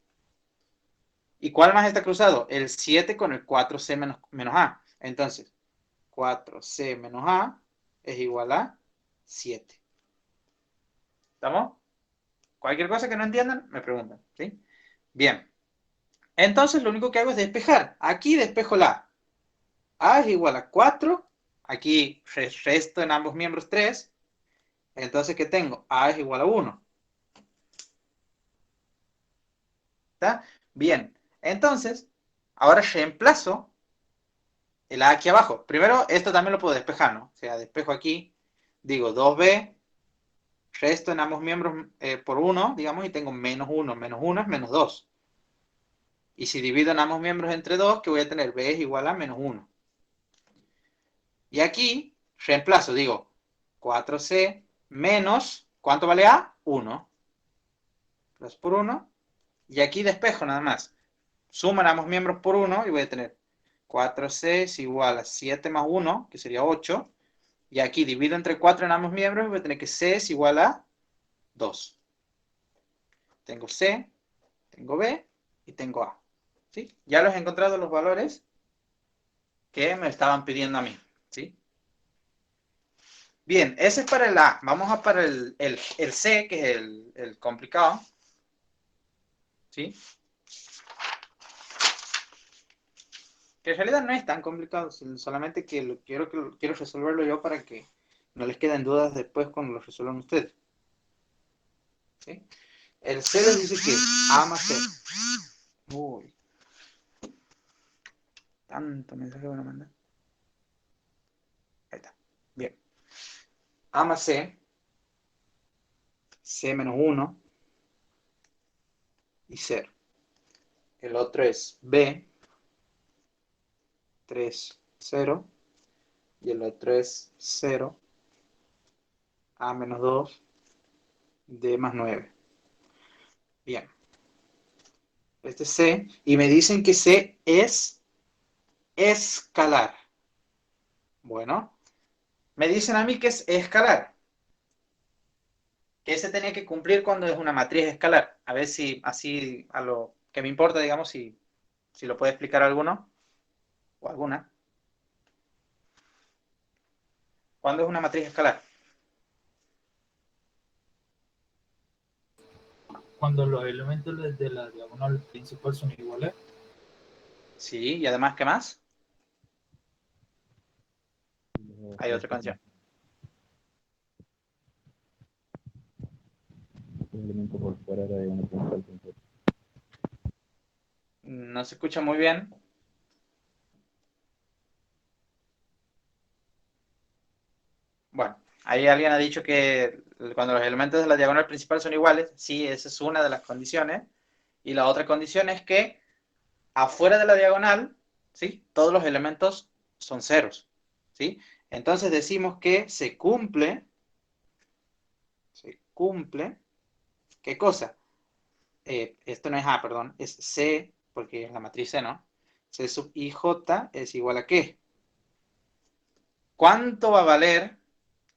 ¿Y cuál más está cruzado? El 7 con el 4c menos a. Entonces, 4c menos a es igual a 7. ¿Estamos? Cualquier cosa que no entiendan, me preguntan, ¿sí? Bien. Entonces, lo único que hago es despejar. Aquí despejo la a. A es igual a 4. Aquí resto en ambos miembros 3. Entonces, ¿qué tengo? A es igual a 1. ¿Está? Bien. Entonces, ahora reemplazo el a aquí abajo. Primero, esto también lo puedo despejar, ¿no? O sea, despejo aquí, digo 2b, resto en ambos miembros por 1, digamos, y tengo menos 1. Menos 1 es menos 2. Y si divido en ambos miembros entre 2, ¿qué voy a tener? B es igual a menos 1. Y aquí reemplazo, digo 4c menos, ¿cuánto vale a? 1. 2 por 1. Y aquí despejo nada más. Suman ambos miembros por 1 y voy a tener 4c es igual a 7 más 1, que sería 8. Y aquí divido entre 4 en ambos miembros y voy a tener que c es igual a 2. Tengo c, tengo b y tengo a. ¿Sí? Ya los he encontrado los valores que me estaban pidiendo a mí. ¿Sí? Bien, ese es para el A. Vamos a para el C, que es el complicado. ¿Sí? Que en realidad no es tan complicado, solamente que quiero resolverlo yo para que no les queden dudas después cuando lo resuelvan ustedes. ¿Sí? El C les dice que A más C. Uy. Tanto mensaje van a mandar. Ahí está. Bien. A más C. C menos 1. Y 0. El otro es B. 3, 0. Y el otro es 0. A menos 2. D más 9. Bien. Este es C. Y me dicen que C es escalar. Bueno. Me dicen a mí que es escalar. Que ese tenía que cumplir cuando es una matriz escalar. A ver si así a lo que me importa, digamos, si lo puede explicar alguno o alguna. ¿Cuándo es una matriz escalar? Cuando los elementos de la diagonal principal son iguales. Sí, y además, ¿qué más? Hay otra condición. Un elemento por fuera de una principal. No se escucha muy bien. Bueno, ahí alguien ha dicho que cuando los elementos de la diagonal principal son iguales, sí, esa es una de las condiciones. Y la otra condición es que afuera de la diagonal, ¿sí? Todos los elementos son ceros, ¿sí? Entonces decimos que se cumple, ¿qué cosa? Esto no es A, perdón, es C, porque es la matriz C, ¿no? C sub IJ es igual a ¿qué? ¿Cuánto va a valer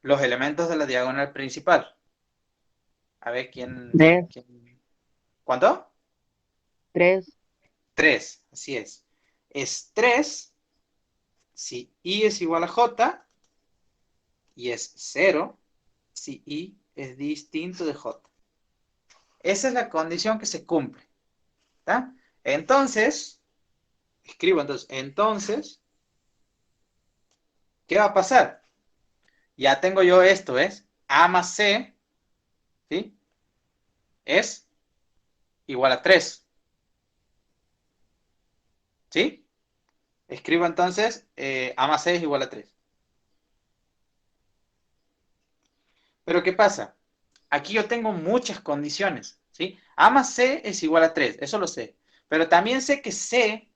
los elementos de la diagonal principal? A ver, ¿quién? 3, ¿Cuánto? 3, 3, así es. Es 3 si I es igual a J y es 0 si I es distinto de J. Esa es la condición que se cumple. ¿Está? Entonces, entonces, ¿qué va a pasar? Ya tengo yo esto, ¿ves? A más C, ¿sí? Es igual a 3. ¿Sí? Escribo entonces, A más C es igual a 3. Pero ¿qué pasa? Aquí yo tengo muchas condiciones, ¿sí? A más C es igual a 3, eso lo sé. Pero también sé que C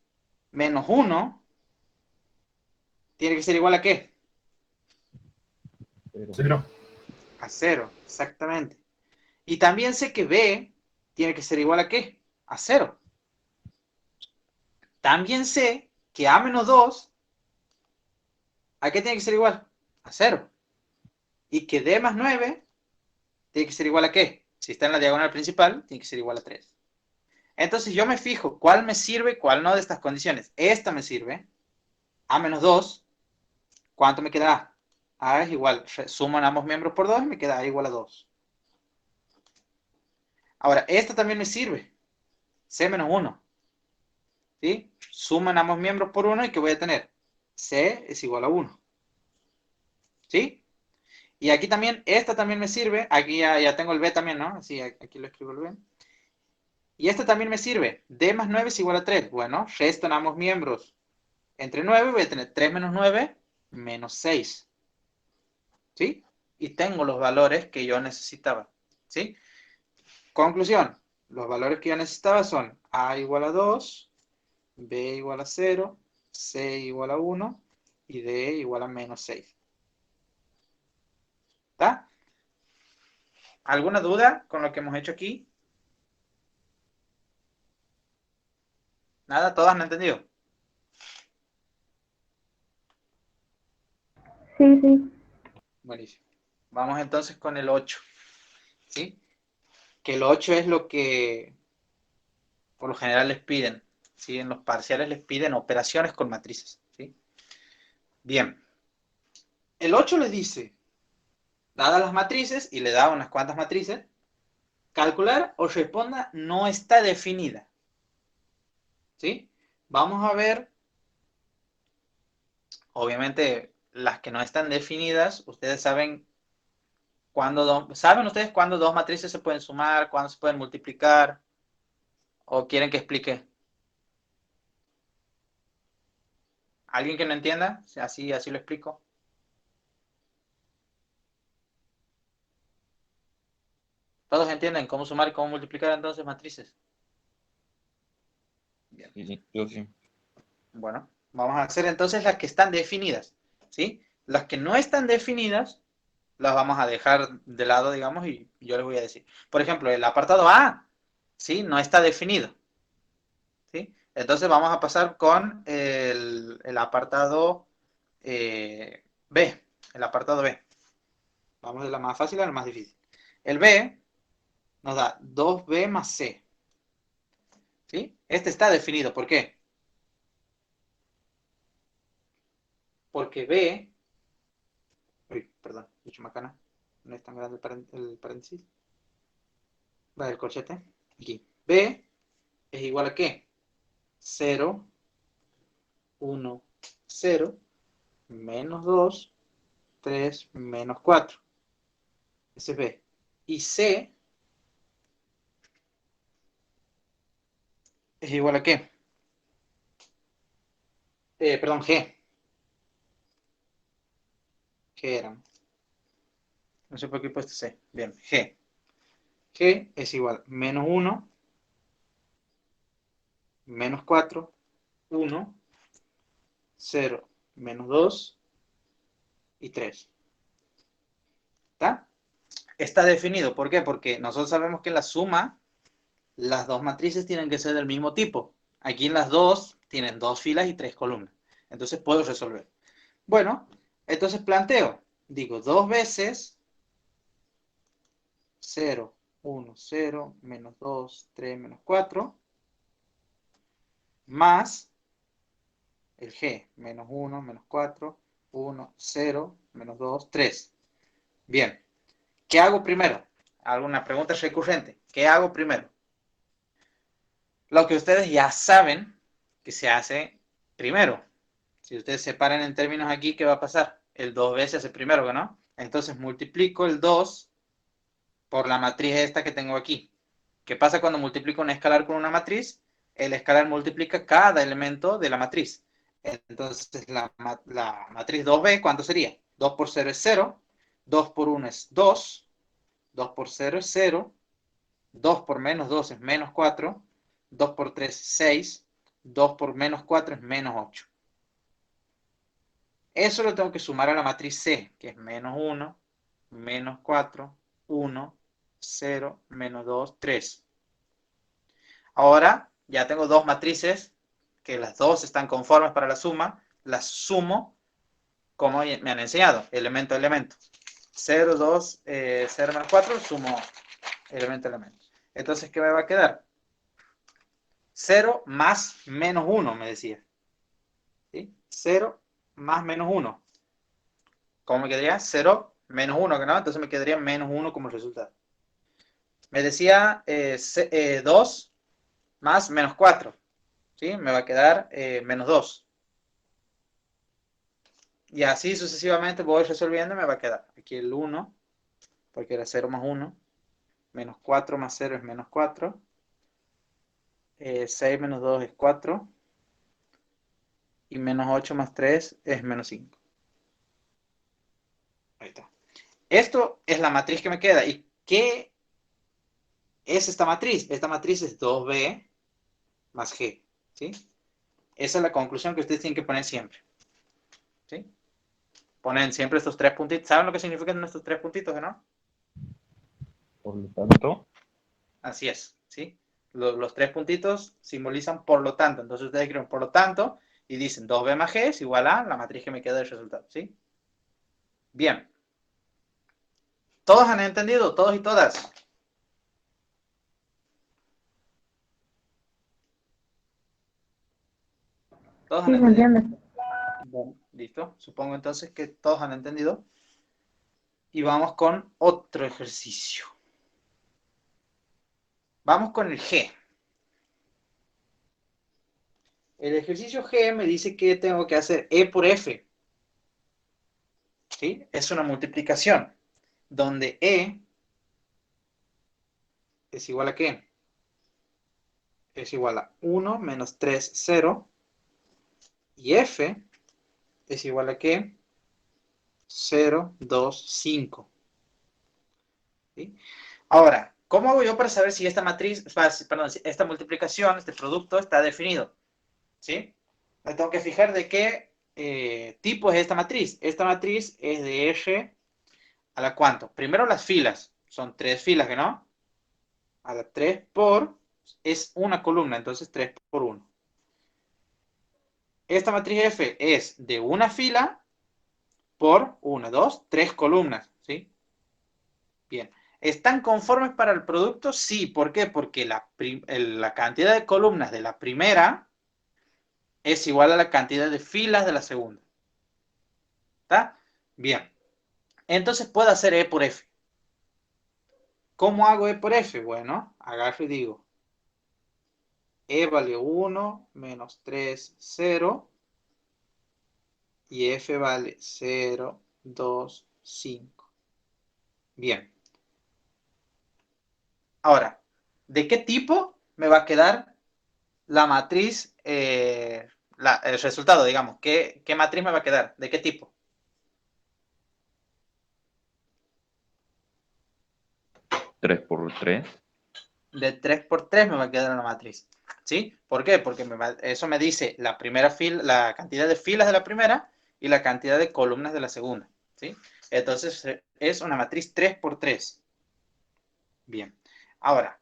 menos 1 tiene que ser igual a ¿qué? Cero. A 0, exactamente. Y también sé que B tiene que ser igual a ¿qué? A 0. También sé que A menos 2, ¿a qué tiene que ser igual? A 0. y que D más 9 tiene que ser igual a ¿qué? Si está en la diagonal principal, tiene que ser igual a 3. Entonces yo me fijo cuál me sirve, cuál no de estas condiciones. Esta me sirve. A menos 2. ¿Cuánto me queda A? A es igual, suman ambos miembros por 2 y me queda A igual a 2. Ahora, esta también me sirve. C menos 1. ¿Sí? Suman ambos miembros por 1 y ¿qué voy a tener? C es igual a 1. ¿Sí? Y aquí también, esta también me sirve. Aquí ya tengo el B también, ¿no? Así, aquí lo escribo el B. Y esta también me sirve. D más 9 es igual a 3. Bueno, restan ambos miembros. Entre 9 voy a tener 3 menos 9 menos 6. ¿Sí? Y tengo los valores que yo necesitaba. ¿Sí? Conclusión. Los valores que yo necesitaba son A igual a 2, B igual a 0, C igual a 1 y D igual a menos 6. ¿Está? ¿Alguna duda con lo que hemos hecho aquí? ¿Nada? ¿Todas han entendido? Sí, sí. Buenísimo. Vamos entonces con el 8. ¿Sí? Que el 8 es lo que por lo general les piden. ¿Sí? En los parciales les piden operaciones con matrices. ¿Sí? Bien. El 8 les dice, dadas las matrices, y le da unas cuantas matrices, calcular o responda no está definida. ¿Sí? Vamos a ver, obviamente, las que no están definidas, ustedes saben ¿saben ustedes cuándo dos matrices se pueden sumar, cuándo se pueden multiplicar? ¿O quieren que explique? ¿Alguien que no entienda? Así lo explico. ¿Todos entienden cómo sumar y cómo multiplicar entonces matrices? Bien. Sí, yo sí. Bueno, vamos a hacer entonces las que están definidas, ¿sí? Las que no están definidas, las vamos a dejar de lado, digamos, y yo les voy a decir. Por ejemplo, el apartado A, ¿sí? No está definido, ¿sí? Entonces vamos a pasar con el apartado B, el apartado B. Vamos de la más fácil a la más difícil. El B nos da 2B más C, ¿sí? Este está definido, ¿por qué? Porque B, uy, perdón, he dicho macana, no es tan grande el paréntesis, va del corchete, aquí. B es igual a ¿qué? 0, 1, 0, menos 2, 3, menos 4. Ese es B. Y C es igual a ¿qué? Perdón, G. G era. No sé por qué he puesto C. Bien, G. G es igual a menos 1, menos 4, 1, 0, menos 2 y 3. ¿Está? Está definido. ¿Por qué? Porque nosotros sabemos que en la suma, las dos matrices tienen que ser del mismo tipo. Aquí en las dos tienen 2 filas y 3 columnas. Entonces puedo resolver. Bueno, entonces planteo. Digo 2 veces 0, 1, 0, menos 2, 3, menos 4, más el G, menos 1, menos 4, 1, 0, menos 2, 3. Bien, ¿qué hago primero? Alguna pregunta recurrente. ¿Qué hago primero? Lo que ustedes ya saben que se hace primero. Si ustedes separan en términos aquí, ¿qué va a pasar? El 2b se hace primero, ¿no? Entonces multiplico el 2 por la matriz esta que tengo aquí. ¿Qué pasa cuando multiplico un escalar con una matriz? El escalar multiplica cada elemento de la matriz. Entonces la matriz 2b, ¿cuánto sería? 2 por 0 es 0, 2 por 1 es 2, 2 por 0 es 0, 2 por menos 2 es menos 4, 2 por 3 es 6, 2 por menos 4 es menos 8. Eso lo tengo que sumar a la matriz C, que es menos 1, menos 4, 1, 0, menos 2, 3. Ahora ya tengo dos matrices, que las dos están conformes para la suma, las sumo como me han enseñado, elemento a elemento. 0, 2, 0 menos 4, sumo elemento a elemento. Entonces, ¿qué me va a quedar? 0 más menos 1, me decía. ¿Sí? 0 más menos 1. ¿Cómo me quedaría? 0 menos 1, ¿no? Entonces me quedaría menos 1 como resultado. Me decía 2 más menos 4. ¿Sí? Me va a quedar menos 2. Y así sucesivamente voy resolviendo y me va a quedar aquí el 1, porque era 0 más 1. Menos 4 más 0 es menos 4. 6 menos 2 es 4. Y menos 8 más 3 es menos 5. Ahí está. Esto es la matriz que me queda. ¿Y qué es esta matriz? Esta matriz es 2b más g. ¿Sí? Esa es la conclusión que ustedes tienen que poner siempre. ¿Sí? Ponen siempre estos 3 puntitos. ¿Saben lo que significan estos 3 puntitos, no? Por lo tanto, Así es. ¿Sí? Los 3 puntitos simbolizan por lo tanto. Entonces ustedes escriben por lo tanto y dicen 2b más g es igual a la matriz que me queda del resultado. ¿Sí? Bien. ¿Todos han entendido? ¿Todos y todas? ¿Todos han Sí, se entendido? entiende. Bueno, listo. Supongo entonces que todos han entendido. Y vamos con otro ejercicio. Vamos con el G. El ejercicio G me dice que tengo que hacer E por F. ¿Sí? Es una multiplicación. Donde E es igual a ¿qué? Es igual a 1 menos 3, 0. Y F es igual a ¿qué? 0, 2, 5. ¿Sí? Ahora, ¿cómo hago yo para saber si esta matriz, perdón, si esta multiplicación, este producto está definido? ¿Sí? Me tengo que fijar de qué tipo es esta matriz. Esta matriz es de R a la ¿cuánto? Primero las filas. Son 3 filas, ¿no? A la 3 por... Es una columna, entonces 3 por 1. Esta matriz F es de una fila por 1, 2, 3 columnas, ¿sí? Bien. ¿Están conformes para el producto? Sí. ¿Por qué? Porque la cantidad de columnas de la primera es igual a la cantidad de filas de la segunda. ¿Está? Bien. Entonces puedo hacer E por F. ¿Cómo hago E por F? Bueno, agarro y digo, E vale 1 menos 3, 0. Y F vale 0, 2, 5. Bien. Ahora, ¿de qué tipo me va a quedar la matriz, el resultado, digamos? ¿Qué matriz me va a quedar? ¿De qué tipo? 3 por 3. De 3 por 3 me va a quedar una matriz. ¿Sí? ¿Por qué? Porque eso me dice la primera fila, la cantidad de filas de la primera y la cantidad de columnas de la segunda. ¿Sí? Entonces es una matriz 3 por 3. Bien. Ahora,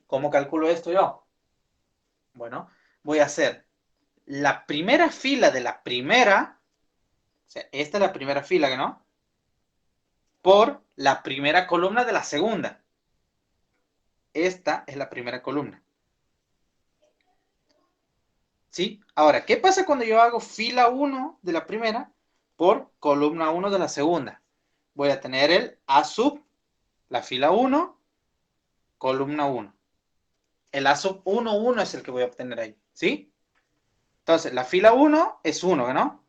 ¿cómo calculo esto yo? Bueno, voy a hacer la primera fila de la primera, o sea, esta es la primera fila, ¿no? Por la primera columna de la segunda. Esta es la primera columna. ¿Sí? Ahora, ¿qué pasa cuando yo hago fila 1 de la primera por columna 1 de la segunda? Voy a tener el A sub, la fila 1, columna 1. El A sub 1, 1 es el que voy a obtener ahí. ¿Sí? Entonces, la fila 1 es 1, ¿no?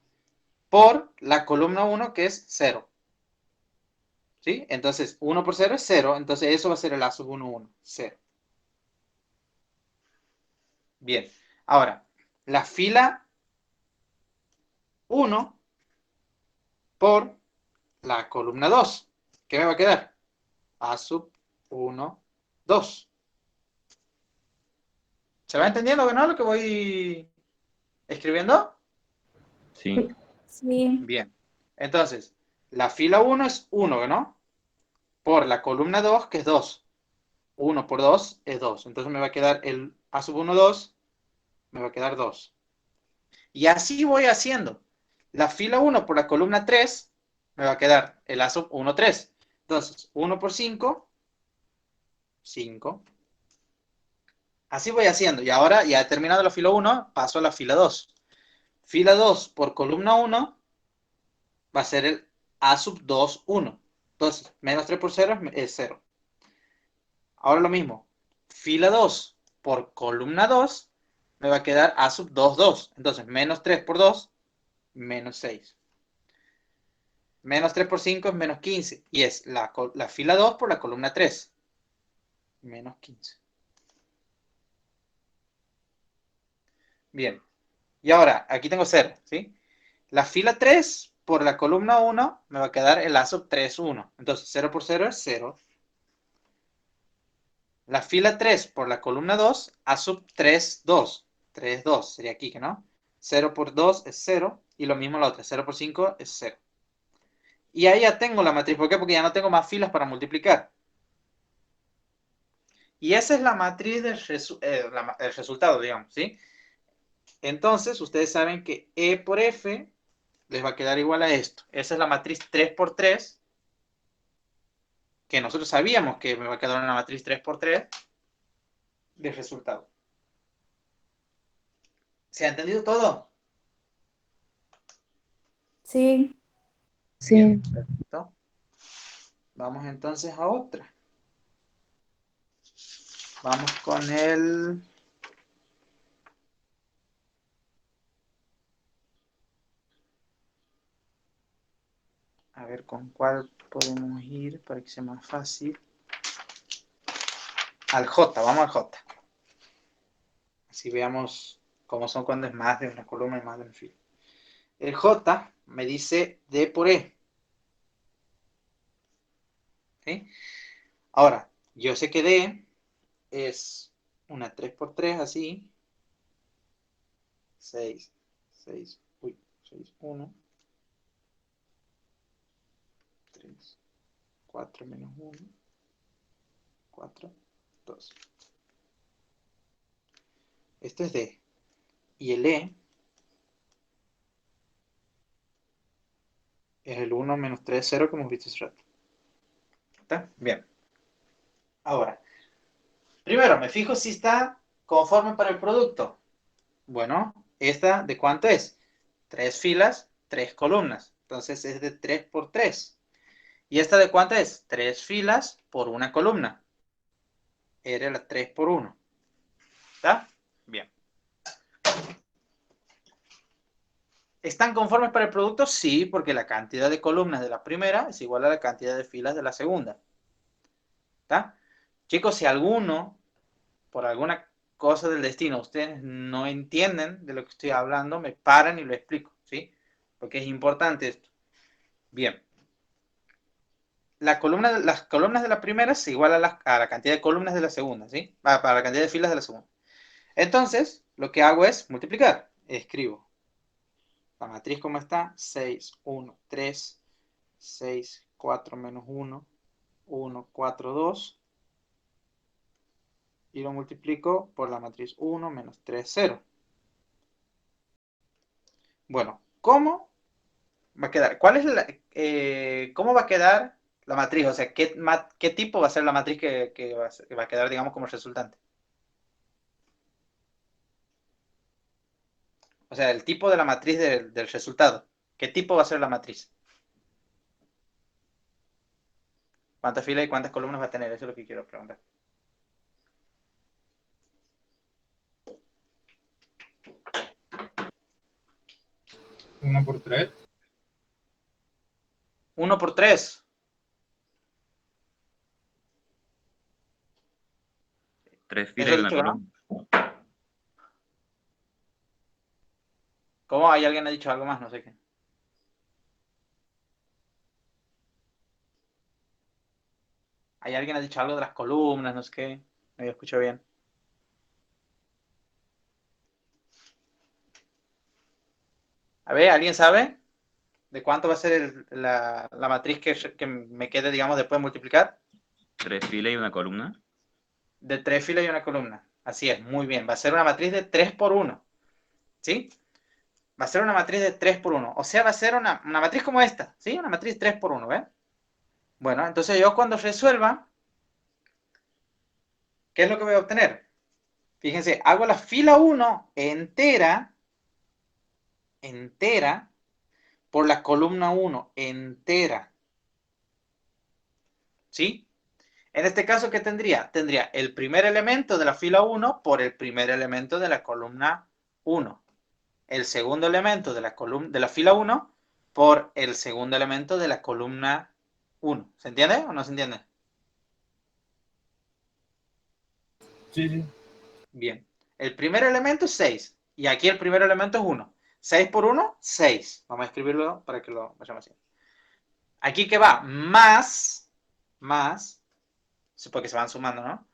Por la columna 1 que es 0. ¿Sí? Entonces, 1 por 0 es 0. Entonces, eso va a ser el A sub 1, 1. 0. Bien. Ahora, la fila 1 por la columna 2. ¿Qué me va a quedar? A sub 1, 2. ¿Se va entendiendo, no, lo que voy escribiendo? Sí. Sí. Bien. Entonces, la fila 1 es 1, ¿no? Por la columna 2, que es 2. 1 por 2 es 2. Entonces me va a quedar el A sub 1, 2. Me va a quedar 2. Y así voy haciendo. La fila 1 por la columna 3 me va a quedar el A sub 1, 3. Entonces, 1 por 5, 5. Así voy haciendo. Y ahora, ya he terminado la fila 1, paso a la fila 2. Fila 2 por columna 1 va a ser el A sub 2, 1. Entonces, menos 3 por 0 es 0. Ahora lo mismo. Fila 2 por columna 2 me va a quedar A sub 2, 2. Entonces, menos 3 por 2, menos 6. Menos 3 por 5 es menos 15. Y es la fila 2 por la columna 3. Menos 15. Bien. Y ahora, aquí tengo 0, ¿sí? La fila 3 por la columna 1 me va a quedar el A sub 3, 1. Entonces, 0 por 0 es 0. La fila 3 por la columna 2, A sub 3, 2. 3, 2 sería aquí, ¿no? 0 por 2 es 0. Y lo mismo la otra. 0 por 5 es 0. Y ahí ya tengo la matriz. ¿Por qué? Porque ya no tengo más filas para multiplicar. Y esa es la matriz del el resultado, digamos, ¿sí? Entonces, ustedes saben que E por F les va a quedar igual a esto. Esa es la matriz 3 por 3, que nosotros sabíamos que me va a quedar una matriz 3 por 3 de resultado. ¿Se ha entendido todo? Sí. Sí. Bien, perfecto. Vamos entonces a otra. Vamos con el... A ver con cuál podemos ir para que sea más fácil. Al J, vamos al J. Así veamos cómo son cuando es más de una columna y más de una fila. El J me dice D por E. ¿Sí? Ahora, yo sé que D es una 3 por 3 así. 6, 6, 6, 1. 3, 4 menos 1. 4, 2. Esto es D. Y el E es el 1 menos 3, 0 que hemos visto hace rato. ¿Está? Bien. Ahora, primero me fijo si está conforme para el producto. Bueno, ¿esta de cuánto es? 3 filas, 3 columnas. Entonces es de 3 por 3. ¿Y esta de cuánto es? 3 filas por una columna. Era la 3 por 1. ¿Está? Bien. ¿Están conformes para el producto? Sí, porque la cantidad de columnas de la primera es igual a la cantidad de filas de la segunda. ¿Está? Chicos, si alguno, por alguna cosa del destino, ustedes no entienden de lo que estoy hablando, me paran y lo explico, ¿sí? Porque es importante esto. Bien. Las columnas de la primera es igual a la cantidad de columnas de la segunda, ¿sí? Para la cantidad de filas de la segunda. Entonces, lo que hago es multiplicar. Escribo la matriz como está, 6, 1, 3, 6, 4 menos 1, 1, 4, 2. Y lo multiplico por la matriz 1 menos 3, 0. Bueno, ¿cómo va a quedar? ¿Cómo va a quedar la matriz? O sea, ¿qué tipo va a ser la matriz que va a quedar, digamos, como resultante? O sea, el tipo de la matriz del resultado. ¿Qué tipo va a ser la matriz? ¿Cuántas filas y cuántas columnas va a tener? Eso es lo que quiero preguntar. Uno por 3. 1 por 3. Tres Eso filas y he una dicho, ¿no? columna. ¿Cómo? ¿Hay alguien ha dicho algo más? No sé qué. ¿Hay alguien ha dicho algo de las columnas? No sé qué. No lo escucho bien. A ver, ¿alguien sabe de cuánto va a ser la matriz que me quede, digamos, después de multiplicar? Tres filas y una columna. De 3 filas y una columna. Así es, muy bien. Va a ser una matriz de 3 por 1. ¿Sí? va a ser una matriz de 3 por 1. O sea, va a ser una matriz como esta, ¿sí? Una matriz 3 por 1, ¿ves? Bueno, entonces yo cuando resuelva, ¿qué es lo que voy a obtener? Fíjense, hago la fila 1 entera, por la columna 1 entera. ¿Sí? En este caso, ¿qué tendría? Tendría el primer elemento de la fila 1 por el primer elemento de la columna 1. El segundo elemento de la fila 1 por el segundo elemento de la columna 1. ¿Se entiende o no se entiende? Sí, sí. Bien. El primer elemento es 6. Y aquí el primer elemento es 1. 6 por 1, 6. Vamos a escribirlo para que lo vayamos así. Aquí que va más, porque se van sumando, ¿no?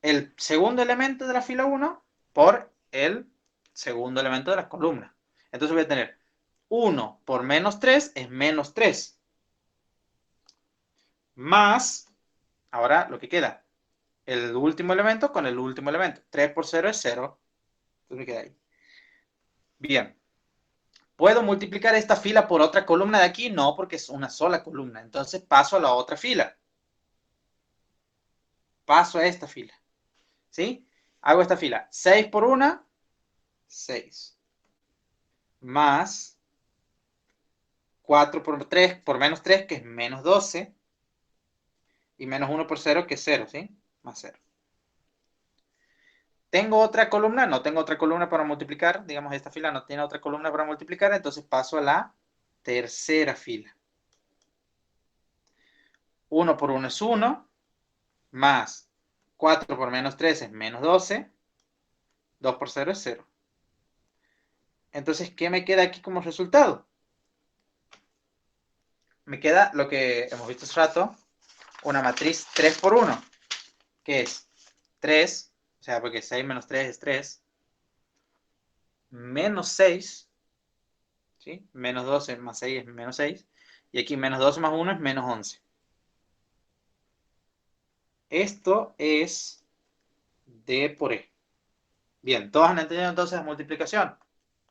El segundo elemento de la fila 1 por el segundo elemento de la columna. Entonces voy a tener 1 por menos 3 es menos 3. Más, ahora lo que queda, el último elemento con el último elemento. 3 por 0 es 0. Entonces me queda ahí. Bien. ¿Puedo multiplicar esta fila por otra columna de aquí? No, porque es una sola columna. Entonces paso a la otra fila. Paso a esta fila. ¿Sí? Hago esta fila. 6 por 1, 6. Más 4 por 3, por menos 3, que es menos 12. Y menos 1 por 0, que es 0, ¿sí? Más 0. ¿Tengo otra columna? No tengo otra columna para multiplicar. Digamos, esta fila no tiene otra columna para multiplicar. Entonces paso a la tercera fila. 1 por 1 es 1. Más 4 por menos 3 es menos 12. 2 por 0 es 0. Entonces, ¿qué me queda aquí como resultado? Me queda lo que hemos visto hace rato, una matriz 3 por 1, que es 3, o sea, porque 6 menos 3 es 3, menos 6, ¿sí? Menos 12 más 6 es menos 6, y aquí menos 12 más 1 es menos 11. Esto es D por E. Bien, ¿todos han entendido entonces la multiplicación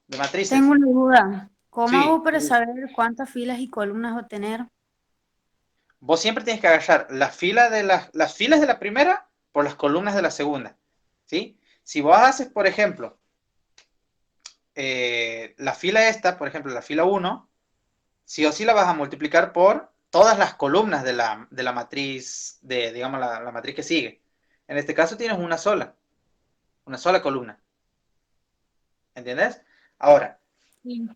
de matrices? Tengo una duda. ¿Cómo Sí. hago para saber cuántas filas y columnas va a tener? Vos siempre tienes que agarrar las filas de la primera por las columnas de la segunda, ¿sí? Si vos haces, por ejemplo, la fila esta, por ejemplo, la fila 1, sí o sí la vas a multiplicar por todas las columnas de la matriz, digamos, la matriz que sigue. En este caso tienes una sola columna. ¿Entiendes? Ahora, Sí.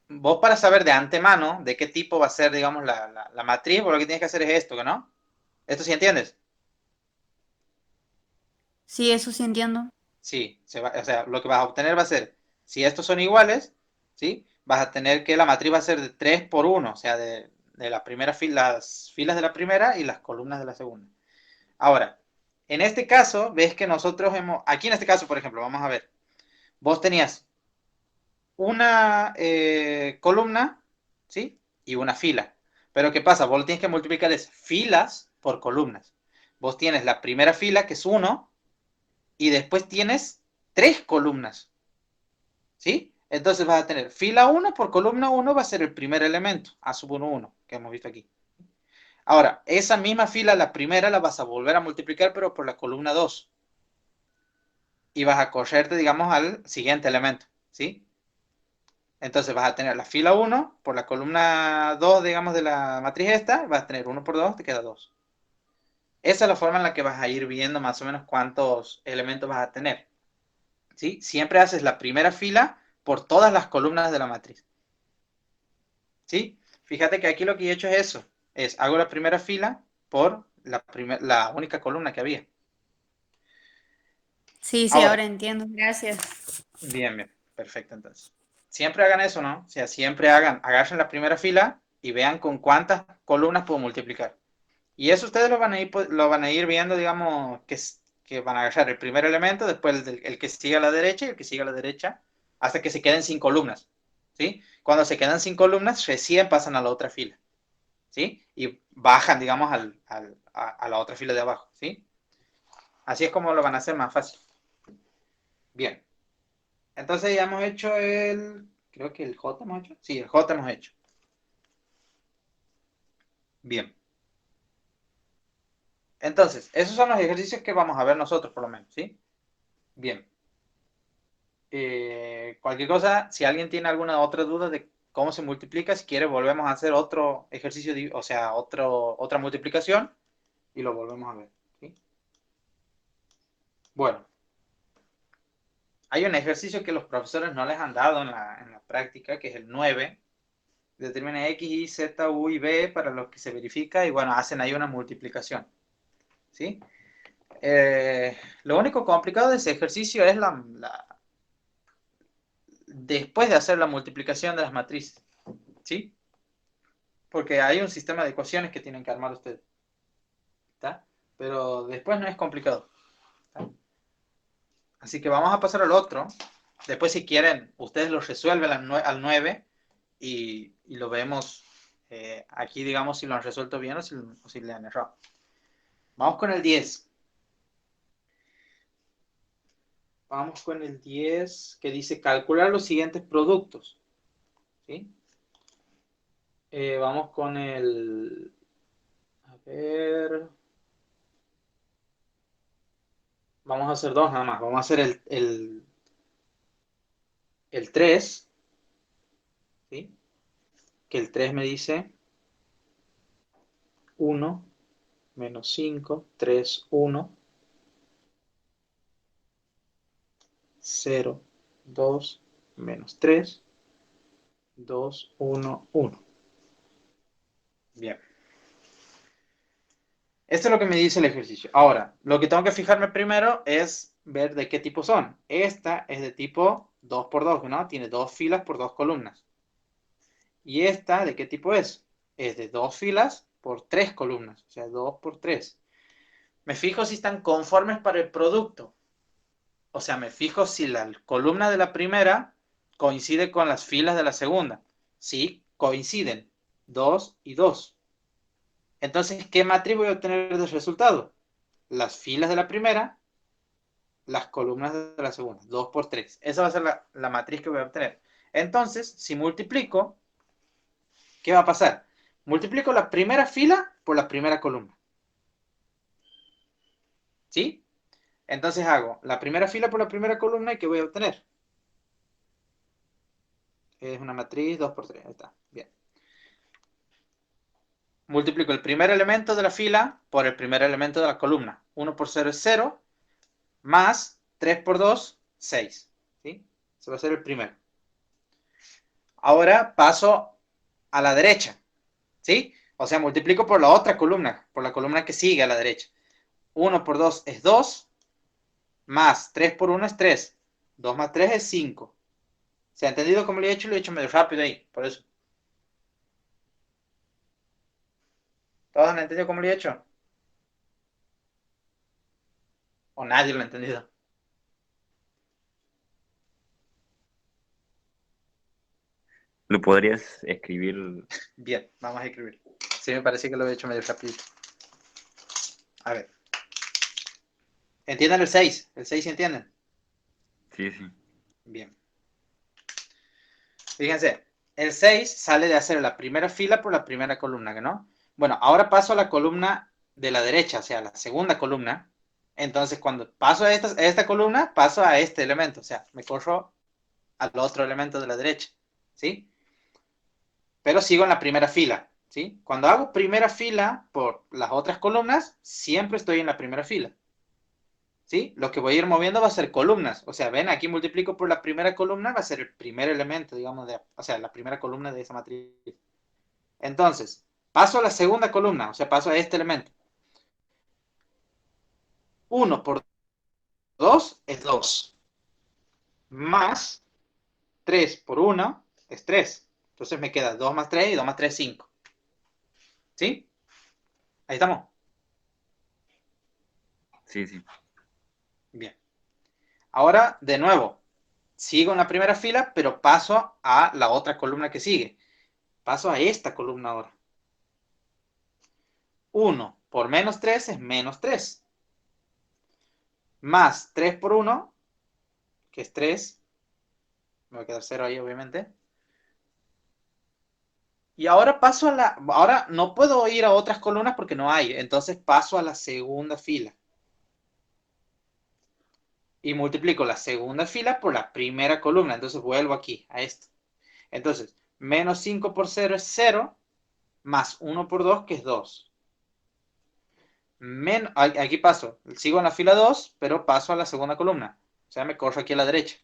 vos para saber de antemano de qué tipo va a ser, digamos, la matriz, vos lo que tienes que hacer es esto, ¿no? ¿Esto sí entiendes? Sí, eso sí entiendo. Sí, o sea, lo que vas a obtener va a ser, si estos son iguales, ¿sí? Vas a tener que la matriz va a ser de 3 por 1, o sea, de la primera fila, las filas de la primera y las columnas de la segunda. Ahora, en este caso, ves que nosotros aquí en este caso, por ejemplo, vamos a ver, vos tenías una columna, ¿sí? Y una fila. Pero ¿qué pasa? Vos lo tienes que multiplicar es filas por columnas. Vos tienes la primera fila, que es 1, y después tienes 3 columnas, ¿sí? Entonces vas a tener fila 1 por columna 1 va a ser el primer elemento, A sub 1, 1, que hemos visto aquí. Ahora, esa misma fila, la primera, la vas a volver a multiplicar, pero por la columna 2. Y vas a correrte, digamos, al siguiente elemento, ¿sí? Entonces vas a tener la fila 1 por la columna 2, digamos, de la matriz esta, vas a tener 1 por 2, te queda 2. Esa es la forma en la que vas a ir viendo más o menos cuántos elementos vas a tener, ¿sí? Siempre haces la primera fila por todas las columnas de la matriz, ¿sí? Fíjate que aquí lo que he hecho es eso, hago la primera fila por la única columna que había. Sí, sí, Ahora, ahora entiendo. Gracias. bien, perfecto entonces. Siempre hagan eso, ¿no? O sea, siempre agarren la primera fila y vean con cuántas columnas puedo multiplicar. Y eso ustedes lo van a ir viendo, digamos, que van a agarrar el primer elemento, después el que sigue a la derecha y el que sigue a la derecha, hasta que se queden sin columnas, ¿sí? Cuando se quedan sin columnas, recién pasan a la otra fila, ¿sí? Y bajan, digamos, a la otra fila de abajo, ¿sí? Así es como lo van a hacer más fácil. Bien. Entonces ya hemos hecho creo que el J hemos hecho. Sí, el J hemos hecho. Bien. Entonces, esos son los ejercicios que vamos a ver nosotros, por lo menos, ¿sí? Bien. Cualquier cosa, si alguien tiene alguna otra duda de cómo se multiplica, si quiere, volvemos a hacer otro ejercicio, o sea, otra multiplicación y lo volvemos a ver, ¿sí? Bueno, hay un ejercicio que los profesores no les han dado en la práctica, que es el 9. Determina X, Y, Z, U y B para los que se verifica y bueno, hacen ahí una multiplicación, ¿sí? Lo único complicado de ese ejercicio es después de hacer la multiplicación de las matrices, ¿sí? Porque hay un sistema de ecuaciones que tienen que armar ustedes, ¿está? Pero después no es complicado, ¿está? Así que vamos a pasar al otro. Después, si quieren, ustedes lo resuelven al 9 y lo vemos aquí, digamos, si lo han resuelto bien o si le han errado. Vamos con el 10. Vamos con el 10 que dice calcular los siguientes productos, ¿sí? Vamos con el... A ver... Vamos a hacer dos nada más. Vamos a hacer el 3, ¿sí? Que el 3 me dice 1 menos 5, 3, 1, 0, 2, menos 3, 2, 1, 1. Bien. Esto es lo que me dice el ejercicio. Ahora, lo que tengo que fijarme primero es ver de qué tipo son. Esta es de tipo 2 por 2, ¿no? Tiene 2 filas por 2 columnas. ¿Y esta de qué tipo es? Es de 2 filas por 3 columnas, o sea, 2 por 3. Me fijo si están conformes para el producto. O sea, me fijo si la columna de la primera coincide con las filas de la segunda. Sí, coinciden. 2 y 2. Entonces, ¿qué matriz voy a obtener de resultado? Las filas de la primera, las columnas de la segunda. 2 por 3. Esa va a ser la matriz que voy a obtener. Entonces, si multiplico, ¿qué va a pasar? Multiplico la primera fila por la primera columna. ¿Sí? Entonces hago la primera fila por la primera columna y ¿qué voy a obtener? Es una matriz 2 por 3. Ahí está. Bien. Multiplico el primer elemento de la fila por el primer elemento de la columna. 1 por 0 es 0, más 3 por 2, 6. ¿Sí? Ese va a ser el primero. Ahora paso a la derecha. ¿Sí? O sea, multiplico por la otra columna, por la columna que sigue a la derecha. 1 por 2 es 2, más 3 por 1 es 3. 2 más 3 es 5. ¿Se ha entendido cómo lo he hecho? Lo he hecho medio rápido ahí, por eso. ¿Todos han entendido cómo lo he hecho? ¿O nadie lo ha entendido? ¿Lo podrías escribir? Bien, vamos a escribir. Sí, me parece que lo he hecho medio rápido. A ver. ¿Entienden el 6? ¿El 6 sí entienden? Sí, sí. Bien. Fíjense, el 6 sale de hacer la primera fila por la primera columna, ¿no? Bueno, ahora paso a la columna de la derecha, o sea, la segunda columna. Entonces, cuando paso a esta columna, paso a este elemento, o sea, me corro al otro elemento de la derecha, ¿sí? Pero sigo en la primera fila, ¿sí? Cuando hago primera fila por las otras columnas, siempre estoy en la primera fila, ¿sí? Lo que voy a ir moviendo va a ser columnas, o sea, ven, aquí multiplico por la primera columna, va a ser el primer elemento, digamos, o sea, la primera columna de esa matriz. Entonces, paso a la segunda columna, o sea, paso a este elemento. 1 por 2 es 2, más 3 por 1 es 3. Entonces me queda 2 más 3 y 2 más 3 es 5. ¿Sí? Ahí estamos. Sí, sí. Bien. Ahora, de nuevo, sigo en la primera fila, pero paso a la otra columna que sigue. Paso a esta columna ahora. 1 por menos 3 es menos 3. Más 3 por 1, que es 3, Me va a quedar 0 ahí, obviamente. Y ahora paso a la... Ahora no puedo ir a otras columnas porque no hay. Entonces paso a la segunda fila. Y multiplico la segunda fila por la primera columna. Entonces vuelvo aquí, a esto. Entonces, menos 5 por 0 es 0. Más 1 por 2, que es 2. Aquí paso. Sigo en la fila 2, pero paso a la segunda columna. O sea, me corro aquí a la derecha.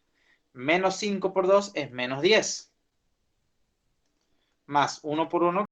Menos 5 por 2 es menos 10. Más 1 por 1,